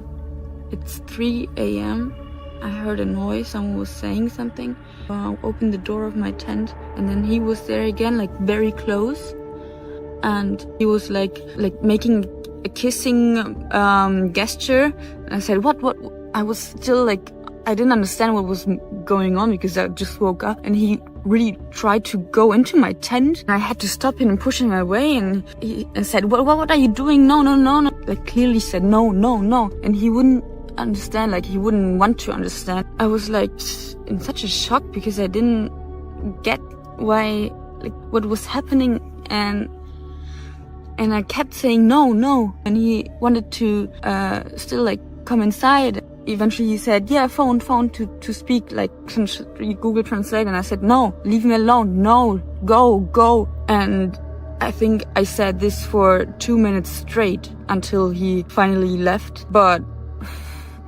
It's 3 a.m. I heard a noise, someone was saying something. I opened the door of my tent and then he was there again, like very close. And he was like making a kissing gesture. And I said, what? I was still like, I didn't understand what was going on because I just woke up, and he really tried to go into my tent. I had to stop him and push him away, and he said, what are you doing? No. Like clearly said, no. And he wouldn't understand, like he wouldn't want to understand. I was like in such a shock because I didn't get why, like what was happening, and I kept saying no. And he wanted to still like come inside. Eventually he said, yeah, phone to speak, like Google Translate. And I said, no, leave me alone. No, go. And I think I said this for 2 minutes straight until he finally left. But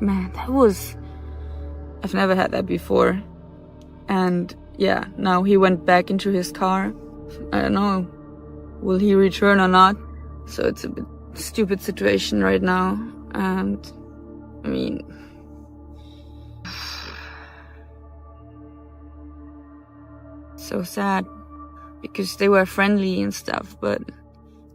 man, I've never had that before. And yeah, now he went back into his car. I don't know, will he return or not? So it's a bit stupid situation right now. And I mean, so sad because they were friendly and stuff, but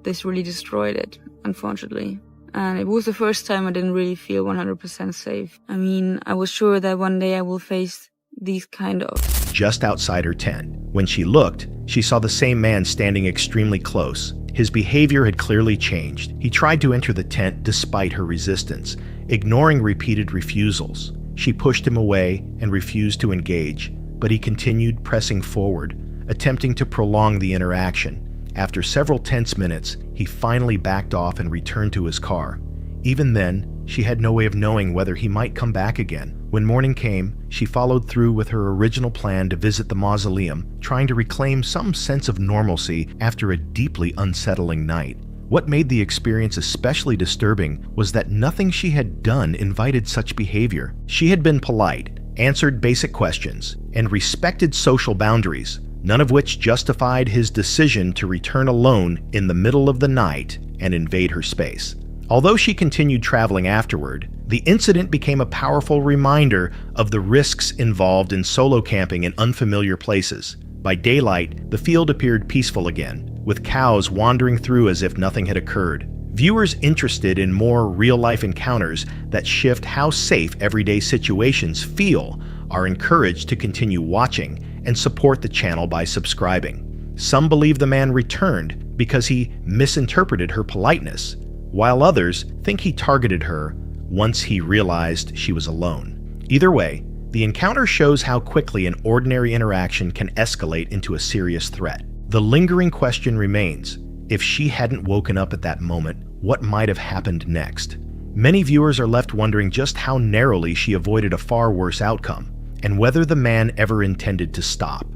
this really destroyed it, unfortunately. And it was the first time I didn't really feel 100% safe. I mean, I was sure that one day I will face these kind of... Just outside her tent. When she looked, she saw the same man standing extremely close. His behavior had clearly changed. He tried to enter the tent despite her resistance, ignoring repeated refusals. She pushed him away and refused to engage, but he continued pressing forward, attempting to prolong the interaction. After several tense minutes, he finally backed off and returned to his car. Even then, she had no way of knowing whether he might come back again. When morning came, she followed through with her original plan to visit the mausoleum, trying to reclaim some sense of normalcy after a deeply unsettling night. What made the experience especially disturbing was that nothing she had done invited such behavior. She had been polite, answered basic questions, and respected social boundaries, none of which justified his decision to return alone in the middle of the night and invade her space. Although she continued traveling afterward, the incident became a powerful reminder of the risks involved in solo camping in unfamiliar places. By daylight, the field appeared peaceful again, with cows wandering through as if nothing had occurred. Viewers interested in more real-life encounters that shift how safe everyday situations feel are encouraged to continue watching and support the channel by subscribing. Some believe the man returned because he misinterpreted her politeness, while others think he targeted her once he realized she was alone. Either way, the encounter shows how quickly an ordinary interaction can escalate into a serious threat. The lingering question remains: if she hadn't woken up at that moment, what might have happened next? Many viewers are left wondering just how narrowly she avoided a far worse outcome, and whether the man ever intended to stop.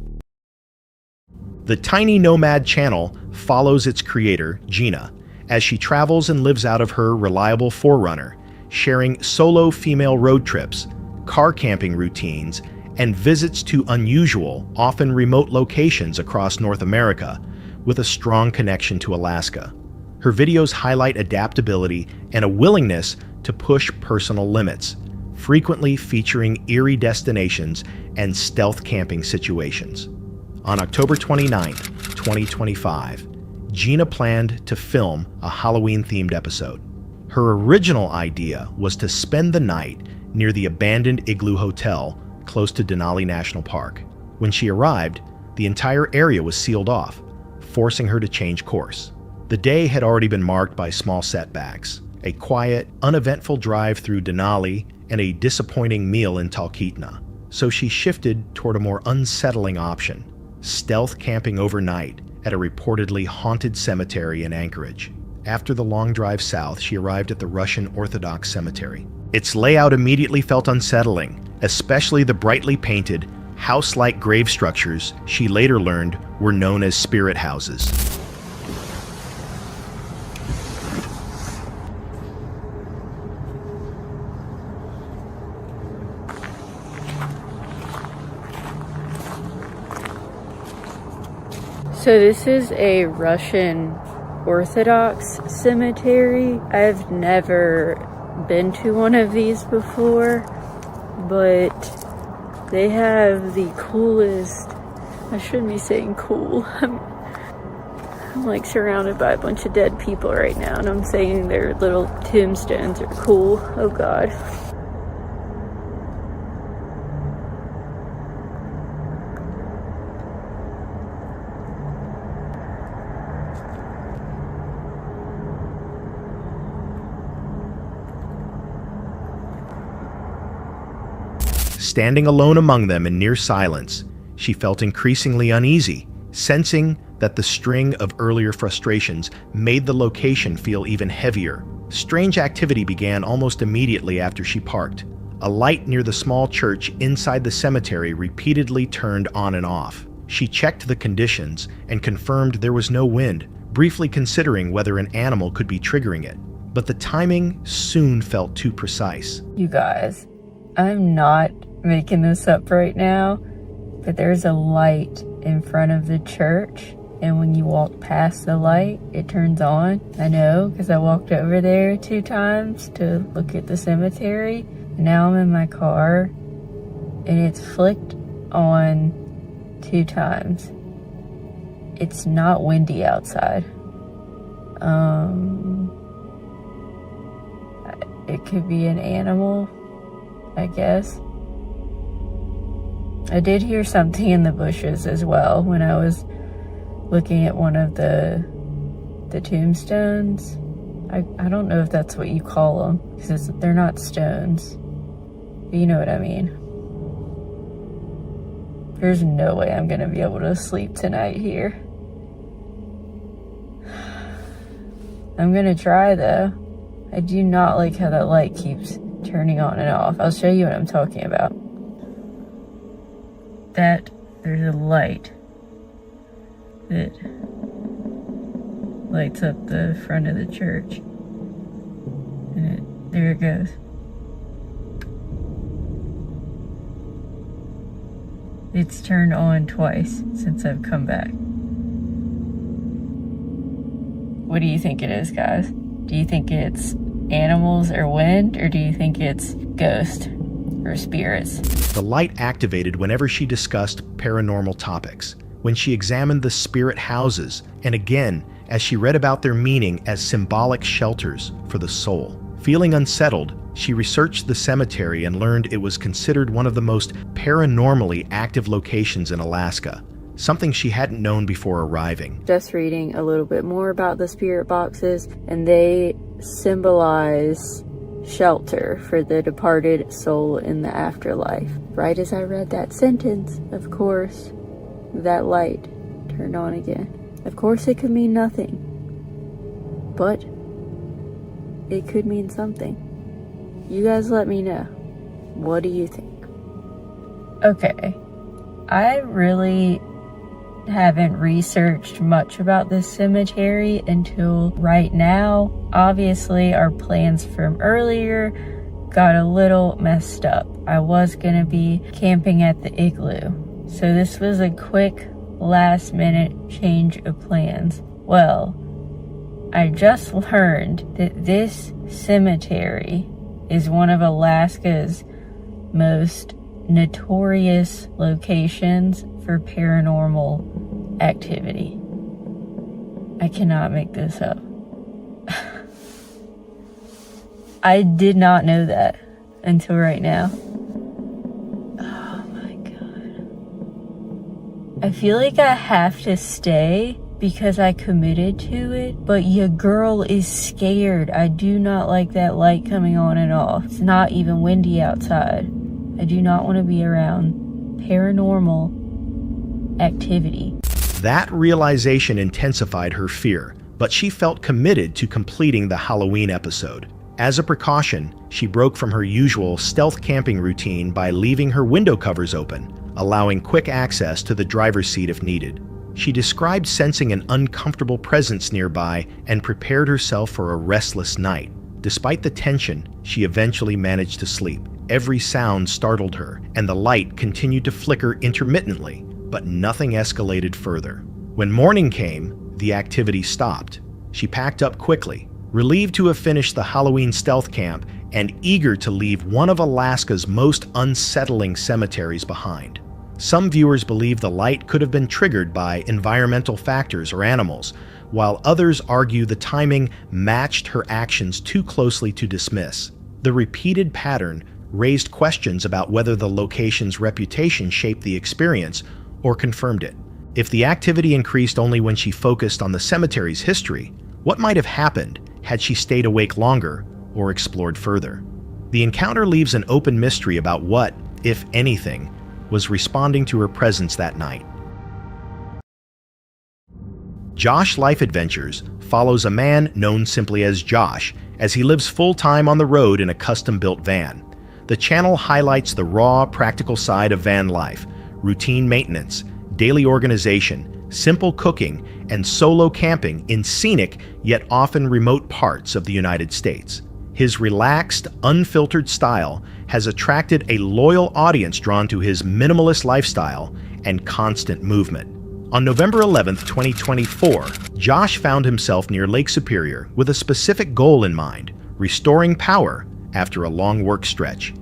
The Tiny Nomad channel follows its creator, Gina, as she travels and lives out of her reliable Forerunner, sharing solo female road trips, car camping routines, and visits to unusual, often remote locations across North America, with a strong connection to Alaska. Her videos highlight adaptability and a willingness to push personal limits, frequently featuring eerie destinations and stealth camping situations. On October 29, 2025, Gina planned to film a Halloween-themed episode. Her original idea was to spend the night near the abandoned Igloo Hotel close to Denali National Park. When she arrived, the entire area was sealed off, forcing her to change course. The day had already been marked by small setbacks: a quiet, uneventful drive through Denali and a disappointing meal in Talkeetna. So she shifted toward a more unsettling option: stealth camping overnight at a reportedly haunted cemetery in Anchorage. After the long drive south, she arrived at the Russian Orthodox cemetery. Its layout immediately felt unsettling, especially the brightly painted, house-like grave structures she later learned were known as spirit houses. So this is a Russian Orthodox cemetery. I've never been to one of these before, but they have the coolest, I shouldn't be saying cool, I'm like surrounded by a bunch of dead people right now, and I'm saying their little tombstones are cool. Oh God. Standing alone among them in near silence, she felt increasingly uneasy, sensing that the string of earlier frustrations made the location feel even heavier. Strange activity began almost immediately after she parked. A light near the small church inside the cemetery repeatedly turned on and off. She checked the conditions and confirmed there was no wind, briefly considering whether an animal could be triggering it. But the timing soon felt too precise. You guys, I'm not making this up right now, but there's a light in front of the church, and when you walk past the light, it turns on. I know, because I walked over there 2 times to look at the cemetery. Now I'm in my car, and it's flicked on 2 times. It's not windy outside. It could be an animal, I guess. I did hear something in the bushes as well when I was looking at one of the tombstones. I don't know if that's what you call them, because they're not stones, but you know what I mean. There's no way I'm gonna be able to sleep tonight here. I'm gonna try though. I do not like how that light keeps turning on and off. I'll show you what I'm talking about. There's a light that lights up the front of the church, and there it goes. It's turned on twice since I've come back, What do you think it is, guys? Do you think it's animals or wind, or do you think it's ghosts or spirits? The light activated whenever she discussed paranormal topics, when she examined the spirit houses, and again as she read about their meaning as symbolic shelters for the soul. Feeling unsettled, she researched the cemetery and learned it was considered one of the most paranormally active locations in Alaska, something she hadn't known before arriving. Just reading a little bit more about the spirit boxes, and they symbolize shelter for the departed soul in the afterlife. Right as I read that sentence, of course, that light turned on again. Of course, it could mean nothing, but it could mean something. You guys let me know. What do you think? Okay, I really haven't researched much about this cemetery until right now. Obviously, our plans from earlier got a little messed up. I was gonna be camping at the igloo, so this was a quick last minute change of plans. Well, I just learned that this cemetery is one of Alaska's most notorious locations for paranormal activity. I cannot make this up. I did not know that until right now. Oh my god. I feel like I have to stay because I committed to it, but your girl is scared. I do not like that light coming on and off. It's not even windy outside. I do not want to be around paranormal activity. That realization intensified her fear, but she felt committed to completing the Halloween episode. As a precaution, she broke from her usual stealth camping routine by leaving her window covers open, allowing quick access to the driver's seat if needed. She described sensing an uncomfortable presence nearby and prepared herself for a restless night. Despite the tension, she eventually managed to sleep. Every sound startled her, and the light continued to flicker intermittently, but nothing escalated further. When morning came, the activity stopped. She packed up quickly, relieved to have finished the Halloween stealth camp and eager to leave one of Alaska's most unsettling cemeteries behind. Some viewers believe the light could have been triggered by environmental factors or animals, while others argue the timing matched her actions too closely to dismiss. The repeated pattern raised questions about whether the location's reputation shaped the experience or confirmed it. If the activity increased only when she focused on the cemetery's history, what might have happened had she stayed awake longer or explored further? The encounter leaves an open mystery about what, if anything, was responding to her presence that night. Josh Life Adventures follows a man known simply as Josh as he lives full-time on the road in a custom-built van. The channel highlights the raw, practical side of van life, routine maintenance, daily organization, simple cooking, and solo camping in scenic yet often remote parts of the United States. His relaxed, unfiltered style has attracted a loyal audience drawn to his minimalist lifestyle and constant movement. On November 11th, 2024, Josh found himself near Lake Superior with a specific goal in mind: restoring power after a long work stretch.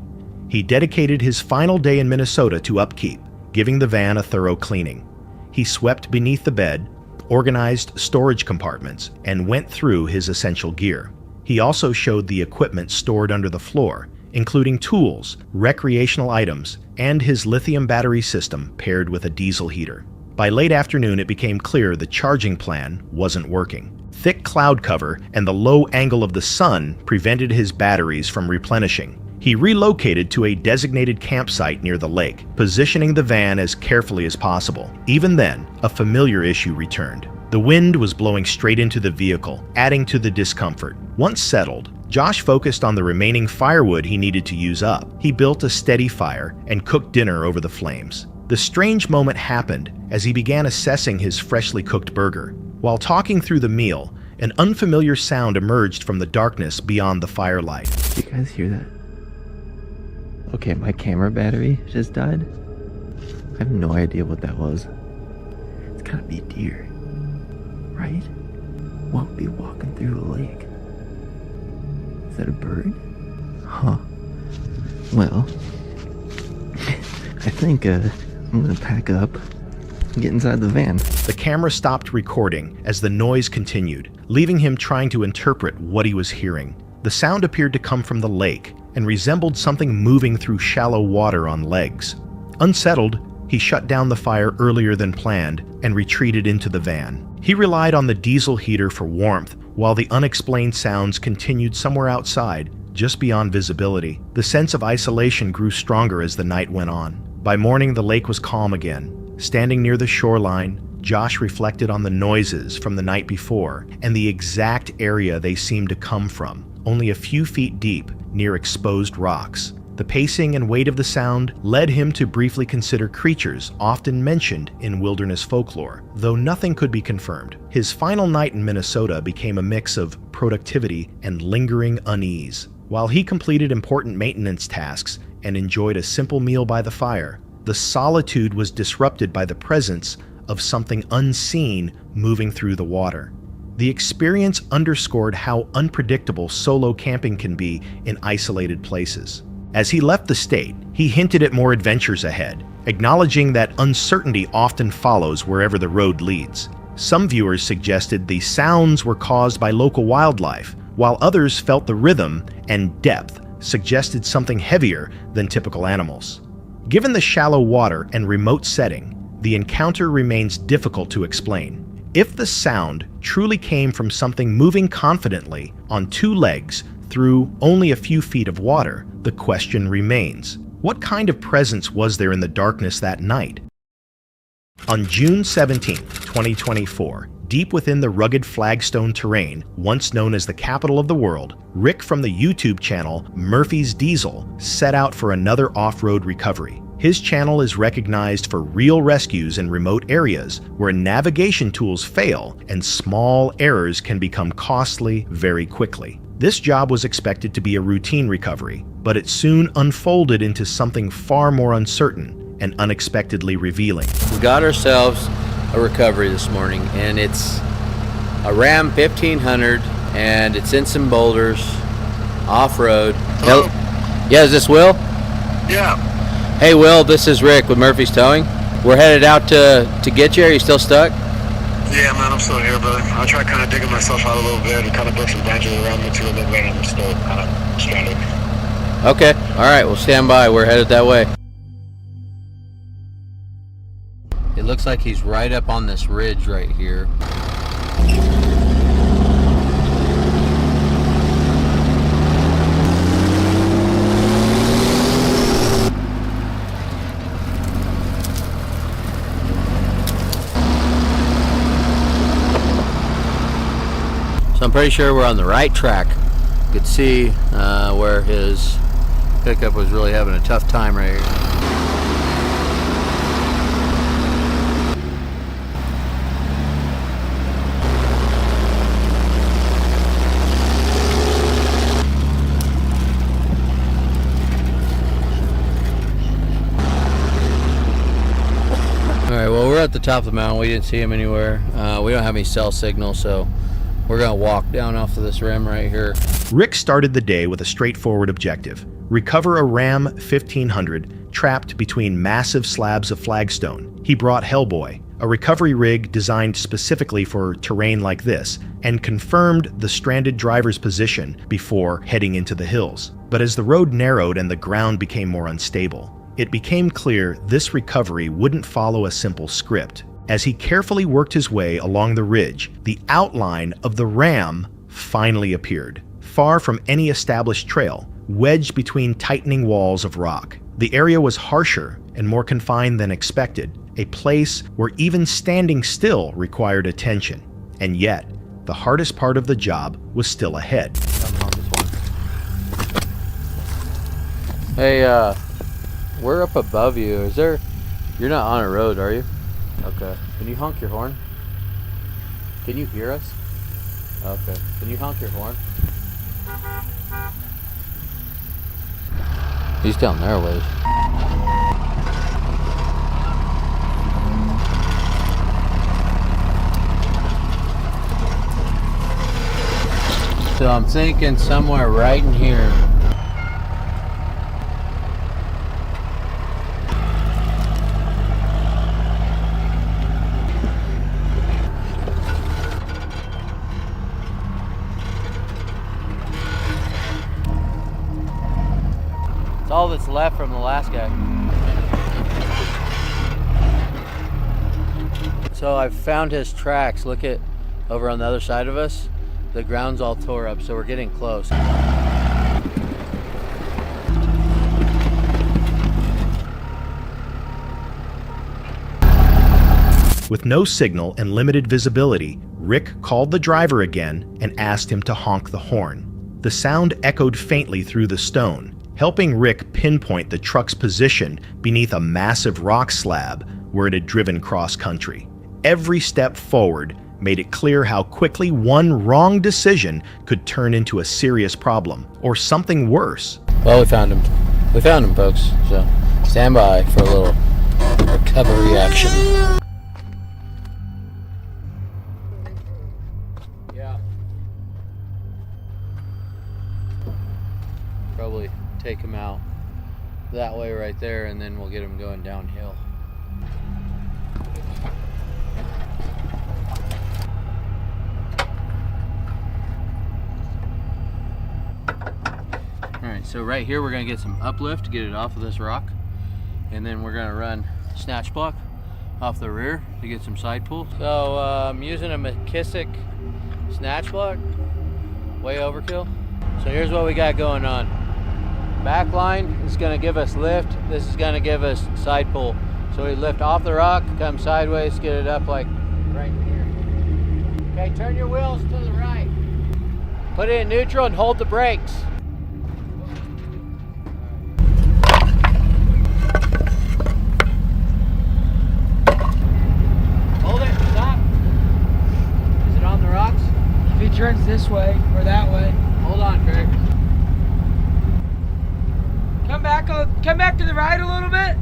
He dedicated his final day in Minnesota to upkeep, giving the van a thorough cleaning. He swept beneath the bed, organized storage compartments, and went through his essential gear. He also showed the equipment stored under the floor, including tools, recreational items, and his lithium battery system paired with a diesel heater. By late afternoon, it became clear the charging plan wasn't working. Thick cloud cover and the low angle of the sun prevented his batteries from replenishing. He relocated to a designated campsite near the lake, positioning the van as carefully as possible. Even then, a familiar issue returned. The wind was blowing straight into the vehicle, adding to the discomfort. Once settled, Josh focused on the remaining firewood he needed to use up. He built a steady fire and cooked dinner over the flames. The strange moment happened as he began assessing his freshly cooked burger. While talking through the meal, an unfamiliar sound emerged from the darkness beyond the firelight. You guys hear that? Okay, my camera battery just died. I have no idea what that was. It's gotta be deer, right? what would be walking through the lake? Is that a bird? Huh. Well, I think I'm gonna pack up and get inside the van. The camera stopped recording as the noise continued, leaving him trying to interpret what he was hearing. The sound appeared to come from the lake and resembled something moving through shallow water on legs. Unsettled, he shut down the fire earlier than planned and retreated into the van. He relied on the diesel heater for warmth while the unexplained sounds continued somewhere outside, just beyond visibility. The sense of isolation grew stronger as the night went on. By morning, the lake was calm again. Standing near the shoreline, Josh reflected on the noises from the night before and the exact area they seemed to come from, only a few feet deep near exposed rocks. The pacing and weight of the sound led him to briefly consider creatures often mentioned in wilderness folklore, though nothing could be confirmed. His final night in Minnesota became a mix of productivity and lingering unease. While he completed important maintenance tasks and enjoyed a simple meal by the fire, the solitude was disrupted by the presence of something unseen moving through the water. The experience underscored how unpredictable solo camping can be in isolated places. As he left the state, he hinted at more adventures ahead, acknowledging that uncertainty often follows wherever the road leads. Some viewers suggested the sounds were caused by local wildlife, while others felt the rhythm and depth suggested something heavier than typical animals. Given the shallow water and remote setting, the encounter remains difficult to explain. If the sound truly came from something moving confidently on two legs through only a few feet of water, the question remains: what kind of presence was there in the darkness that night? On June 17, 2024, deep within the rugged flagstone terrain, once known as the capital of the world, Rick from the YouTube channel Murphy's Diesel set out for another off-road recovery. His channel is recognized for real rescues in remote areas where navigation tools fail and small errors can become costly very quickly. This job was expected to be a routine recovery, but it soon unfolded into something far more uncertain and unexpectedly revealing. We got ourselves a recovery this morning, and it's a Ram 1500, and it's in some boulders, off-road. Hello? Yeah, is this Will? Yeah. Hey Will, this is Rick with Murphy's Towing. We're headed out to get you. Are you still stuck? Yeah, man, I'm still here, brother. I tried kind of digging myself out a little bit and kind of broke some branches around me too a little bit, and I'm still kind of stranded. Okay, all right, we'll stand by. We're headed that way. It looks like he's right up on this ridge right here. So I'm pretty sure we're on the right track. You could see where his pickup was really having a tough time right here. Alright, well, we're at the top of the mountain. We didn't see him anywhere. We don't have any cell signal, so we're gonna walk down off of this rim right here. Rick started the day with a straightforward objective: recover a Ram 1500 trapped between massive slabs of flagstone. He brought Hellboy, a recovery rig designed specifically for terrain like this, and confirmed the stranded driver's position before heading into the hills. But as the road narrowed and the ground became more unstable, it became clear this recovery wouldn't follow a simple script. As he carefully worked his way along the ridge, the outline of the Ram finally appeared, far from any established trail, wedged between tightening walls of rock. The area was harsher and more confined than expected, a place where even standing still required attention. And yet, the hardest part of the job was still ahead. Hey, we're up above you. You're not on a road, are you? Okay. Can you honk your horn? Can you hear us? Okay. Can you honk your horn? He's down there a ways. So I'm thinking somewhere right in here. It's all that's left from the last guy. So I've found his tracks. Look at over on the other side of us. The ground's all tore up, so we're getting close. With no signal and limited visibility, Rick called the driver again and asked him to honk the horn. The sound echoed faintly through the stone, helping Rick pinpoint the truck's position beneath a massive rock slab where it had driven cross-country. Every step forward made it clear how quickly one wrong decision could turn into a serious problem, or something worse. Well, we found him. We found him, folks. So stand by for a little recovery action. Yeah. Probably take him out that way right there, and then we'll get him going downhill. Alright, so right here we're going to get some uplift to get it off of this rock, and then we're going to run snatch block off the rear to get some side pull. So I'm using a McKissick snatch block, way overkill. So here's what we got going on. Back line is going to give us lift, this is going to give us side pull. So we lift off the rock, come sideways, get it up like right here. Okay, turn your wheels to the right. Put it in neutral and hold the brakes. Turns this way or that way. Hold on, Craig. Come back to the right a little bit.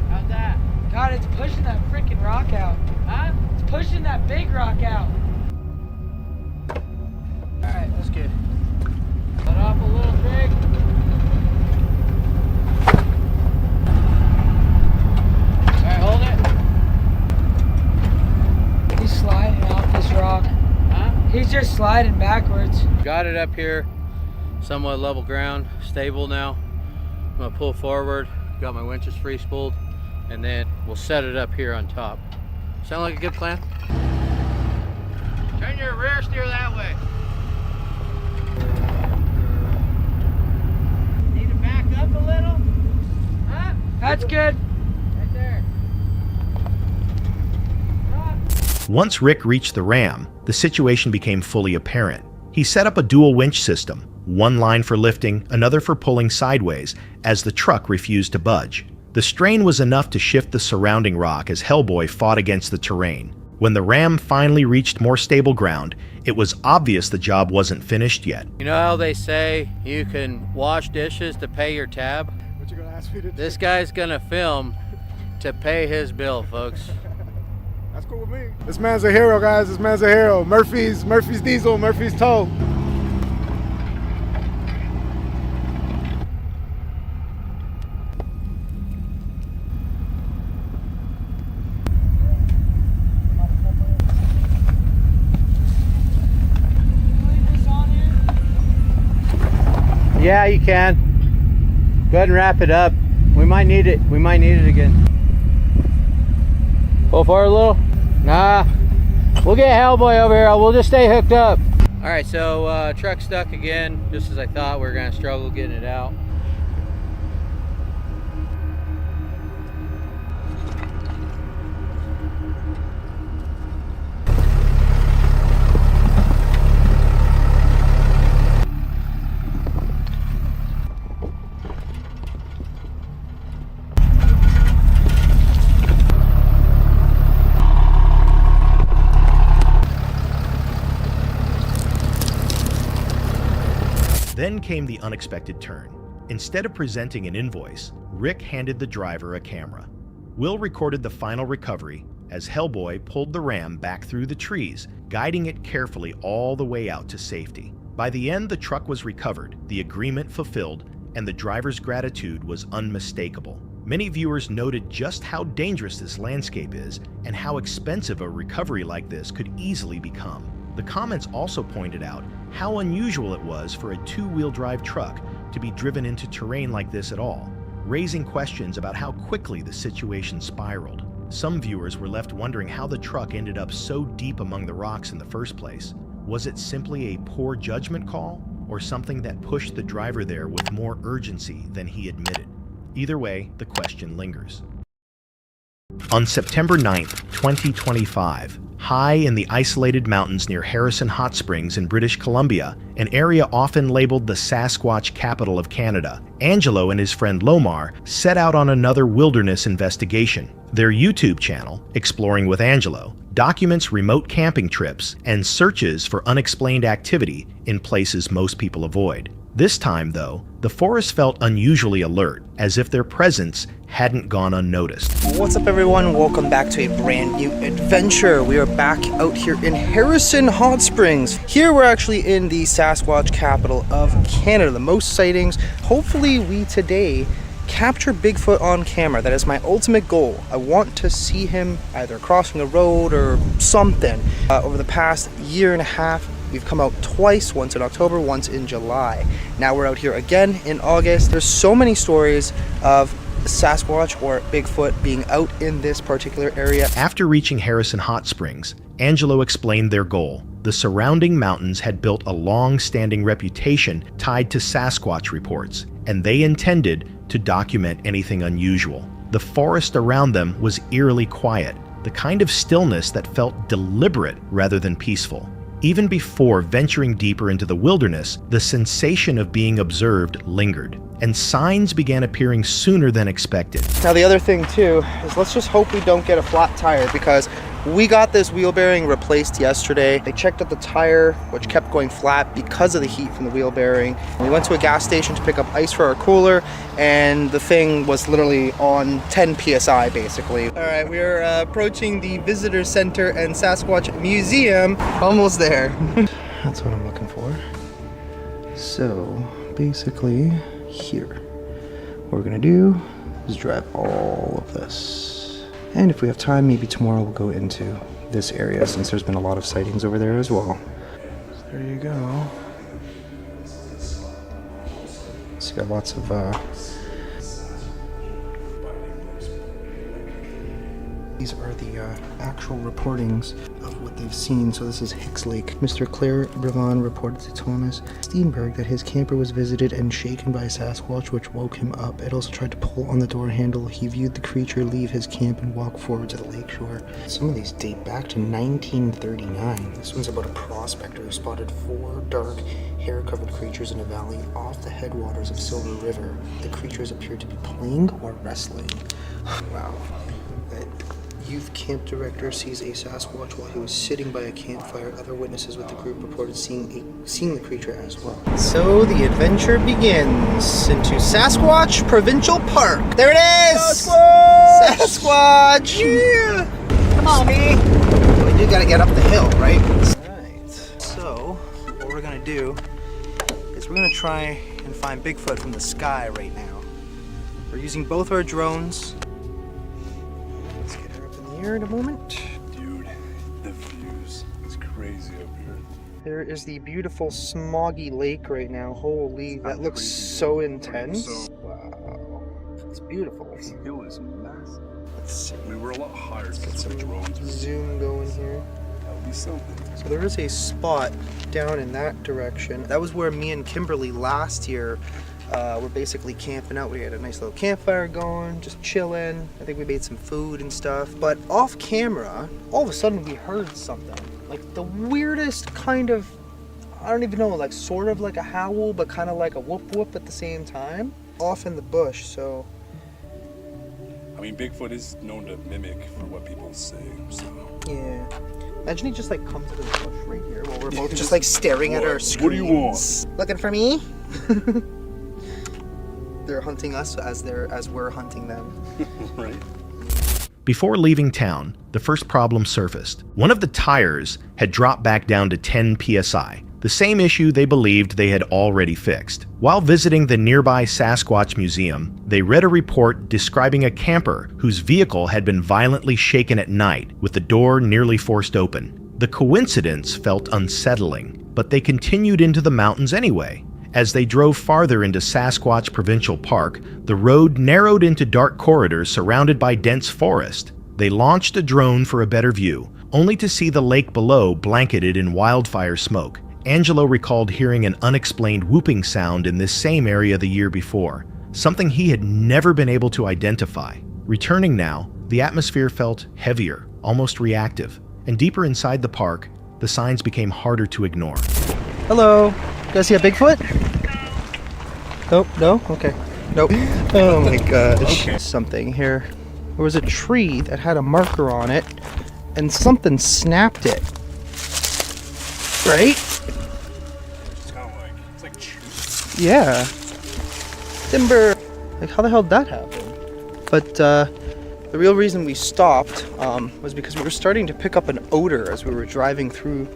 How's that? God, it's pushing that freaking rock out. Huh? It's pushing that big rock out. Alright, that's good. Let off a little, Craig. Alright, hold it. He's sliding off this rock. He's just sliding backwards. Got it up here, somewhat level ground, stable now. I'm gonna pull forward, got my winches free spooled, and then we'll set it up here on top. Sound like a good plan? Turn your rear steer that way. Need to back up a little? Huh? That's good. Right there. Once Rick reached the ram, the situation became fully apparent. He set up a dual winch system, one line for lifting, another for pulling sideways, as the truck refused to budge. The strain was enough to shift the surrounding rock as Hellboy fought against the terrain. When the ram finally reached more stable ground, it was obvious the job wasn't finished yet. You know how they say you can wash dishes to pay your tab? What you gonna ask me to do? This guy's gonna film to pay his bill, folks. That's cool with me. This man's a hero, guys. This man's a hero. Murphy's diesel, Murphy's tow. Yeah, you can. Go ahead and wrap it up. We might need it. We might need it again. Pull forward a little? Nah. We'll get Hellboy over here. We'll just stay hooked up. All right, so truck stuck again. Just as I thought, we were gonna struggle getting it out. Then came the unexpected turn. Instead of presenting an invoice, Rick handed the driver a camera. Will recorded the final recovery, as Hellboy pulled the ram back through the trees, guiding it carefully all the way out to safety. By the end, the truck was recovered, the agreement fulfilled, and the driver's gratitude was unmistakable. Many viewers noted just how dangerous this landscape is and how expensive a recovery like this could easily become. The comments also pointed out how unusual it was for a two-wheel drive truck to be driven into terrain like this at all, raising questions about how quickly the situation spiraled. Some viewers were left wondering how the truck ended up so deep among the rocks in the first place. Was it simply a poor judgment call, or something that pushed the driver there with more urgency than he admitted? Either way, the question lingers. On September 9th, 2025, high in the isolated mountains near Harrison Hot Springs in British Columbia, an area often labeled the Sasquatch capital of Canada, Angelo and his friend Lomar set out on another wilderness investigation. Their YouTube channel, Exploring with Angelo, documents remote camping trips and searches for unexplained activity in places most people avoid. This time, though, the forest felt unusually alert, as if their presence hadn't gone unnoticed. What's up, everyone? Welcome back to a brand new adventure. We are back out here in Harrison Hot Springs. Here we're actually in the Sasquatch capital of Canada. The most sightings. Hopefully we today capture Bigfoot on camera. That is my ultimate goal. I want to see him either crossing a road or something. Over the past year and a half, we've come out twice, once in October, once in July. Now we're out here again in August. There's so many stories of Sasquatch or Bigfoot being out in this particular area. After reaching Harrison Hot Springs, Angelo explained their goal. The surrounding mountains had built a long-standing reputation tied to Sasquatch reports, and they intended to document anything unusual. The forest around them was eerily quiet, the kind of stillness that felt deliberate rather than peaceful. Even before venturing deeper into the wilderness, the sensation of being observed lingered, and signs began appearing sooner than expected. Now the other thing too is let's just hope we don't get a flat tire, because we got this wheel bearing replaced yesterday. They checked out the tire, which kept going flat because of the heat from the wheel bearing. We went to a gas station to pick up ice for our cooler, and the thing was literally on 10 PSI basically. All right, we are approaching the Visitor Center and Sasquatch Museum. Almost there. That's what I'm looking for. So basically here, what we're gonna do is drive all of this. And if we have time, maybe tomorrow we'll go into this area, since there's been a lot of sightings over there as well. So there you go. It's got lots of these are the actual reportings of what they've seen. So this is Hicks Lake. Mr. Claire Brevon reported to Thomas Steenberg that his camper was visited and shaken by a Sasquatch, which woke him up. It also tried to pull on the door handle. He viewed the creature leave his camp and walk forward to the lakeshore. Some of these date back to 1939. This one's about a prospector who spotted 4 dark, hair-covered creatures in a valley off the headwaters of Silver River. The creatures appeared to be playing or wrestling. Wow. Youth camp director sees a Sasquatch while he was sitting by a campfire. Other witnesses with the group reported seeing the creature as well. So the adventure begins into Sasquatch Provincial Park. There it is! Sasquatch! Sasquatch! Yeah! Come on, me! We do gotta get up the hill, right? Alright, so what we're gonna do is we're gonna try and find Bigfoot from the sky right now. We're using both our drones. Here in a moment. Dude, the views is crazy up here. There is the beautiful smoggy lake right now. Holy, that looks so intense. Wow, it's beautiful. This hill is massive. Let's see. We were a lot higher to get some drones. Zoom going here. That would be something. So there is a spot down in that direction. That was where me and Kimberly last year were basically camping out. We had a nice little campfire going, just chilling. I think we made some food and stuff. But off camera, all of a sudden we heard something. Like the weirdest kind of, I don't even know, like sort of like a howl, but kind of like a whoop whoop at the same time. Off in the bush, so. I mean, Bigfoot is known to mimic for what people say, so. Yeah. Imagine he just like comes into the bush right here while we're both just like staring at our screens. What do you want? Looking for me? They're hunting us as we're hunting them. Right. Before leaving town, the first problem surfaced. One of the tires had dropped back down to 10 psi, the same issue they believed they had already fixed. While visiting the nearby Sasquatch Museum, they read a report describing a camper whose vehicle had been violently shaken at night, with the door nearly forced open. The coincidence felt unsettling, but they continued into the mountains anyway. As they drove farther into Sasquatch Provincial Park, the road narrowed into dark corridors surrounded by dense forest. They launched a drone for a better view, only to see the lake below blanketed in wildfire smoke. Angelo recalled hearing an unexplained whooping sound in this same area the year before, something he had never been able to identify. Returning now, the atmosphere felt heavier, almost reactive, and deeper inside the park, the signs became harder to ignore. Hello. You guys see a Bigfoot? Nope, no? Okay. Nope. Oh my gosh. Okay. Something here. There was a tree that had a marker on it, and something snapped it. Right? It's like yeah. Timber. Like, how the hell did that happen? But the real reason we stopped was because we were starting to pick up an odor as we were driving through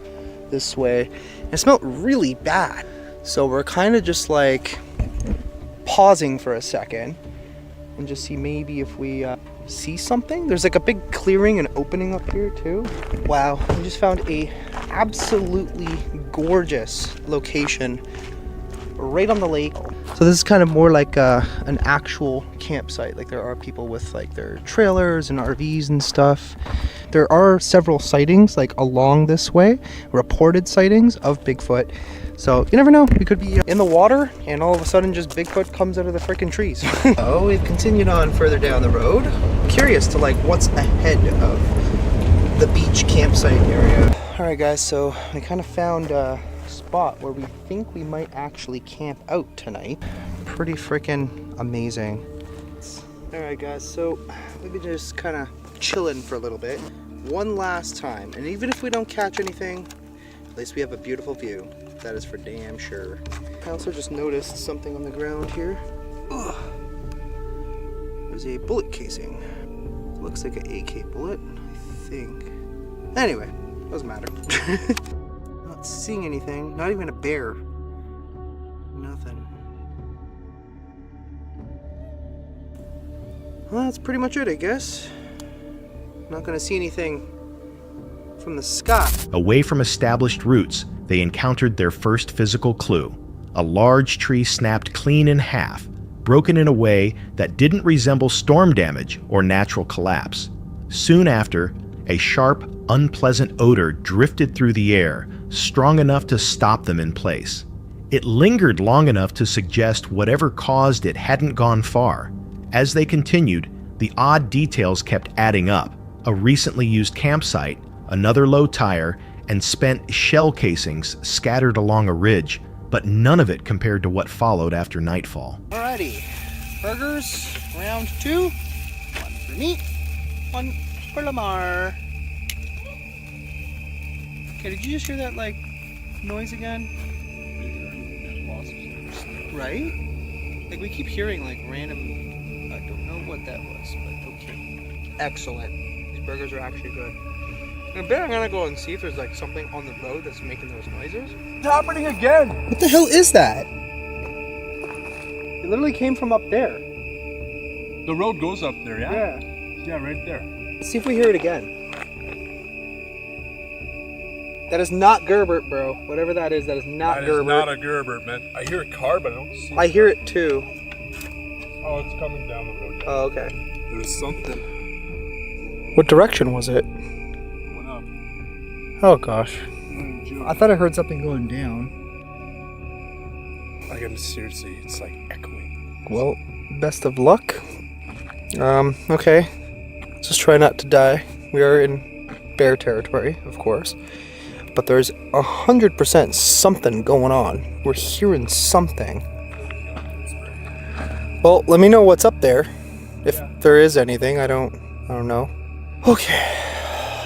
this way. And it smelled really bad. So we're kind of just like pausing for a second and just see maybe if we see something. There's like a big clearing and opening up here too. Wow, we just found a absolutely gorgeous location right on the lake. So this is kind of more like an actual campsite. Like there are people with like their trailers and RVs and stuff. There are several sightings like along this way, reported sightings of Bigfoot. So you never know, we could be in the water and all of a sudden just Bigfoot comes out of the freaking trees. Oh, we've continued on further down the road. Curious to like what's ahead of the beach campsite area. All right guys, so I kind of found a spot where we think we might actually camp out tonight. Pretty freaking amazing. All right guys, so we could just kind of chilling for a little bit. One last time, and even if we don't catch anything, at least we have a beautiful view. That is for damn sure. I also just noticed something on the ground here. Ugh. There's a bullet casing. Looks like an AK bullet, I think. Anyway, doesn't matter. Not seeing anything, not even a bear. Nothing. Well, that's pretty much it, I guess. Not gonna see anything from the sky. Away from established routes, they encountered their first physical clue. A large tree snapped clean in half, broken in a way that didn't resemble storm damage or natural collapse. Soon after, a sharp, unpleasant odor drifted through the air, strong enough to stop them in place. It lingered long enough to suggest whatever caused it hadn't gone far. As they continued, the odd details kept adding up. A recently used campsite, another low tire, and spent shell casings scattered along a ridge, but none of it compared to what followed after nightfall. Alrighty, burgers, round 2. One for me, one for Lamar. Okay, did you just hear that, like, noise again? Right? Like, we keep hearing, like, random, I don't know what that was, but okay. Excellent. These burgers are actually good. I bet I'm gonna go and see if there's, like, something on the road that's making those noises. It's happening again! What the hell is that? It literally came from up there. The road goes up there, yeah? Yeah, right there. Let's see if we hear it again. That is not Gerbert, bro. Whatever that is not Gerbert. That is not a Gerbert, man. I hear a car, but I don't see it. I hear it too. Oh, it's coming down the road. Oh, okay. There's something. What direction was it? Went up. Oh, gosh. I thought I heard something going down. I can seriously, it's like echoing. Well, best of luck. Okay. Just try not to die. We are in bear territory, of course. But there's 100% something going on. We're hearing something. Well, let me know what's up there. If there is anything, I don't know. Okay.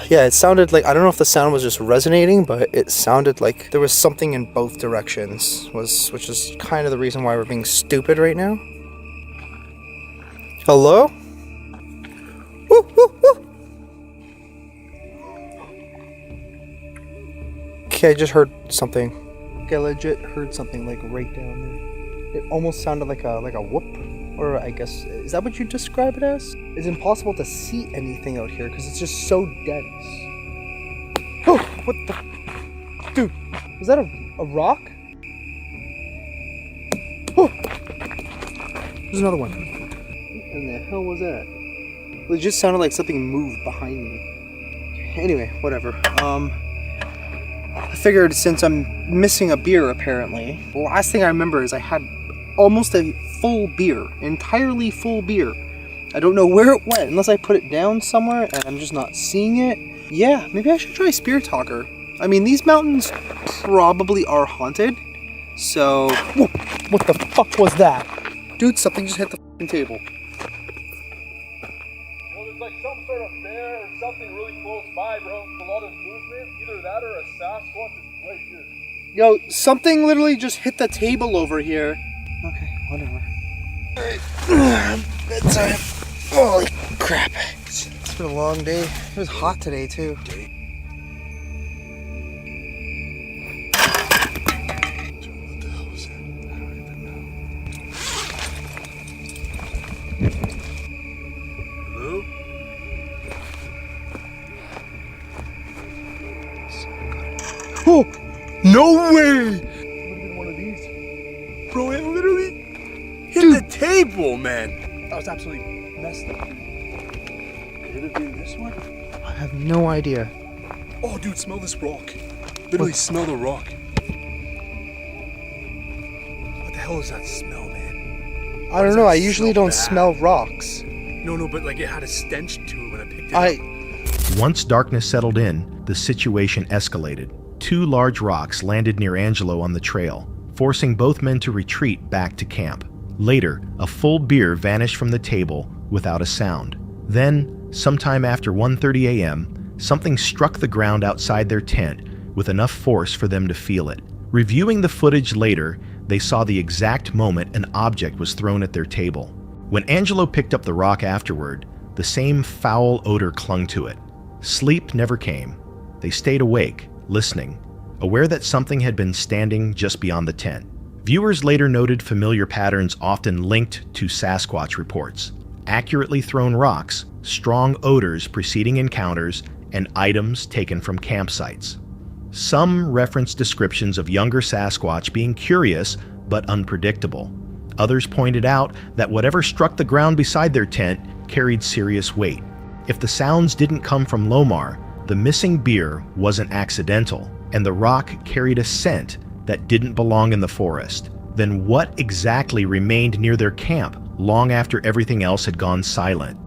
Yeah, it sounded like, I don't know if the sound was just resonating, but it sounded like there was something in both directions, which is kind of the reason why we're being stupid right now. Hello? Woo, woo, woo. Okay, I just heard something. Okay, I legit heard something like right down there. It almost sounded like a whoop, or I guess, is that what you describe it as? It's impossible to see anything out here because it's just so dense. Oh, what the? Dude, is that a rock? Oh, there's another one. What in the hell was that? It just sounded like something moved behind me. Anyway, whatever. I figured since I'm missing a beer apparently, the last thing I remember is I had almost a full beer, entirely full beer. I don't know where it went, unless I put it down somewhere and I'm just not seeing it. Yeah, maybe I should try Spirit Talker. I mean, these mountains probably are haunted, so... Whoa, what the fuck was that? Dude, something just hit the fucking table. There's like some sort of bear or something really close by, bro. A lot of movement, either that or a Sasquatch is right here. Yo, something literally just hit the table over here. Okay, whatever. Alright, bedtime. Holy crap. It's been a long day. It was hot today, too. Hello? Oh! No way! Would have been one of these. Bro, it literally hit the table, man. That was absolutely messed up. Could it have been this one? I have no idea. Oh, dude, smell this rock. Literally smell the rock. What the hell is that smell, man? I don't know, I usually don't smell rocks. No, but like it had a stench to it when I picked it up. Once darkness settled in, the situation escalated. 2 large rocks landed near Angelo on the trail, forcing both men to retreat back to camp. Later, a full beer vanished from the table without a sound. Then, sometime after 1:30 a.m., something struck the ground outside their tent with enough force for them to feel it. Reviewing the footage later, they saw the exact moment an object was thrown at their table. When Angelo picked up the rock afterward, the same foul odor clung to it. Sleep never came. They stayed awake, listening, aware that something had been standing just beyond the tent. Viewers later noted familiar patterns often linked to Sasquatch reports. Accurately thrown rocks, strong odors preceding encounters, and items taken from campsites. Some referenced descriptions of younger Sasquatch being curious but unpredictable. Others pointed out that whatever struck the ground beside their tent carried serious weight. If the sounds didn't come from Lomar, the missing beer wasn't accidental, and the rock carried a scent that didn't belong in the forest. Then what exactly remained near their camp long after everything else had gone silent?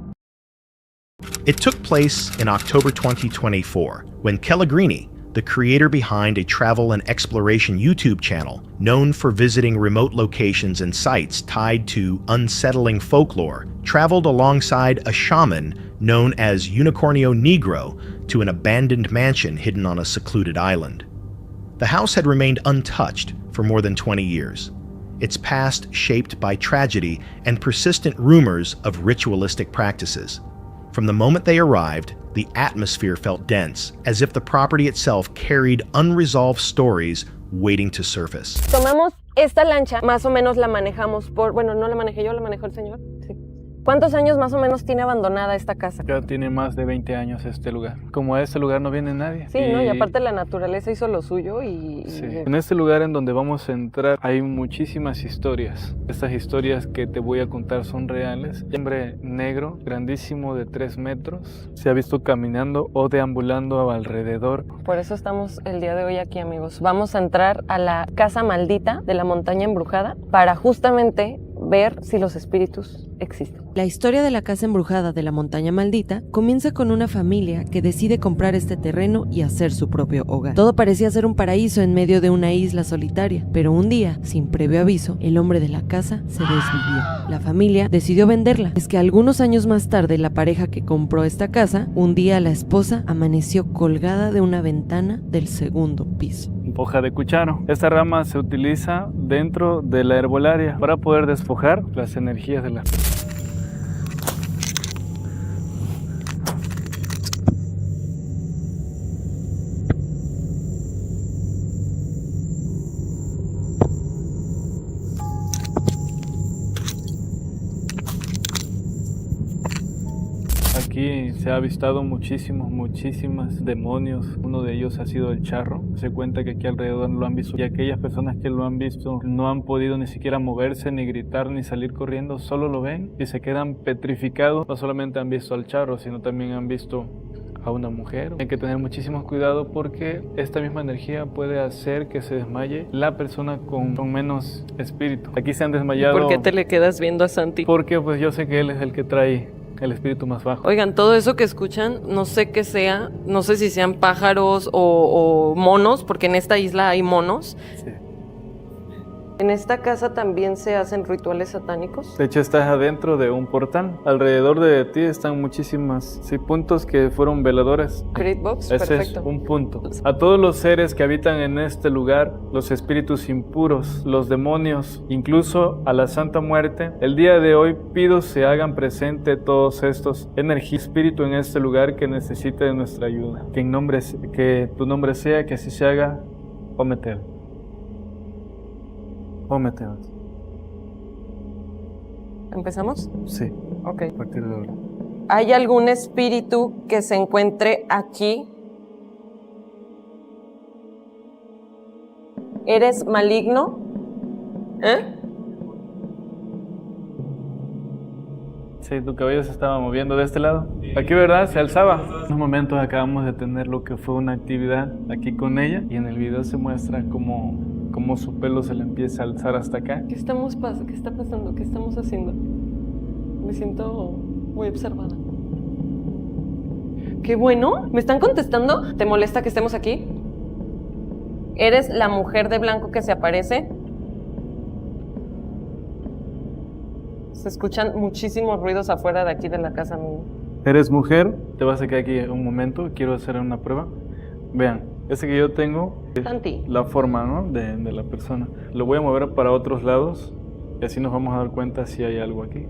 It took place in October 2024, when Pellegrini, the creator behind a travel and exploration YouTube channel known for visiting remote locations and sites tied to unsettling folklore, traveled alongside a shaman known as Unicornio Negro to an abandoned mansion hidden on a secluded island. The house had remained untouched for more than 20 years, its past shaped by tragedy and persistent rumors of ritualistic practices. From the moment they arrived, the atmosphere felt dense, as if the property itself carried unresolved stories waiting to surface. Tomamos esta lancha, más o menos la manejamos por, bueno, no la manejé yo, la manejó el señor. Sí. ¿Cuántos años más o menos tiene abandonada esta casa? Ya tiene más de 20 años este lugar. Como a este lugar no viene nadie. Sí, ¿no? Y aparte la naturaleza hizo lo suyo y... Sí. En este lugar en donde vamos a entrar hay muchísimas historias. Estas historias que te voy a contar son reales. Un hombre negro, grandísimo de 3 metros, se ha visto caminando o deambulando alrededor. Por eso estamos el día de hoy aquí, amigos. Vamos a entrar a la casa maldita de la montaña embrujada para justamente ver si los espíritus existen. La historia de la casa embrujada de la montaña maldita comienza con una familia que decide comprar este terreno y hacer su propio hogar. Todo parecía ser un paraíso en medio de una isla solitaria, pero un día, sin previo aviso, el hombre de la casa se desvivió. La familia decidió venderla. Es que algunos años más tarde, la pareja que compró esta casa, un día la esposa amaneció colgada de una ventana del 2º piso. Hoja de cucharo. Esta rama se utiliza dentro de la herbolaria para poder despojar las energías de la... Se ha avistado muchísimas demonios. Uno de ellos ha sido el charro. Se cuenta que aquí alrededor lo han visto y aquellas personas que lo han visto no han podido ni siquiera moverse, ni gritar, ni salir corriendo. Solo lo ven y se quedan petrificados. No solamente han visto al charro, sino también han visto a una mujer. Hay que tener muchísimo cuidado porque esta misma energía puede hacer que se desmaye la persona con menos espíritu. Aquí se han desmayado. ¿Por qué te le quedas viendo a Santi? Porque pues yo sé que él es el que trae el espíritu más bajo. Oigan, todo eso que escuchan, no sé qué sea, no sé si sean pájaros o monos, porque en esta isla hay monos. Sí. ¿En esta casa también se hacen rituales satánicos? De hecho, estás adentro de un portal. Alrededor de ti están muchísimas puntos que fueron veladores. Great Box, ese perfecto. es un punto. A todos los seres que habitan en este lugar, los espíritus impuros, los demonios, incluso a la Santa Muerte, el día de hoy pido se hagan presente todos estos energías, espíritu en este lugar que necesite de nuestra ayuda. Que tu nombre sea, que así se haga, Ometel. ¿Empezamos? Sí. Ok. A partir de ahora. ¿Hay algún espíritu que se encuentre aquí? ¿Eres maligno? Sí, tu cabello se estaba moviendo de este lado. Aquí, ¿verdad? Se alzaba. En unos momentos acabamos de tener lo que fue una actividad aquí con ella y en el video se muestra cómo su pelo se le empieza a alzar hasta acá. ¿Qué está pasando? ¿Qué estamos haciendo? Me siento muy observada. ¡Qué bueno! ¿Me están contestando? ¿Te molesta que estemos aquí? ¿Eres la mujer de blanco que se aparece? Se escuchan muchísimos ruidos afuera de aquí de la casa mía. ¿Eres mujer? Te vas a quedar aquí un momento. Quiero hacer una prueba. Vean, ese que yo tengo es Santi. La forma, ¿no? de la persona. Lo voy a mover para otros lados y así nos vamos a dar cuenta si hay algo aquí.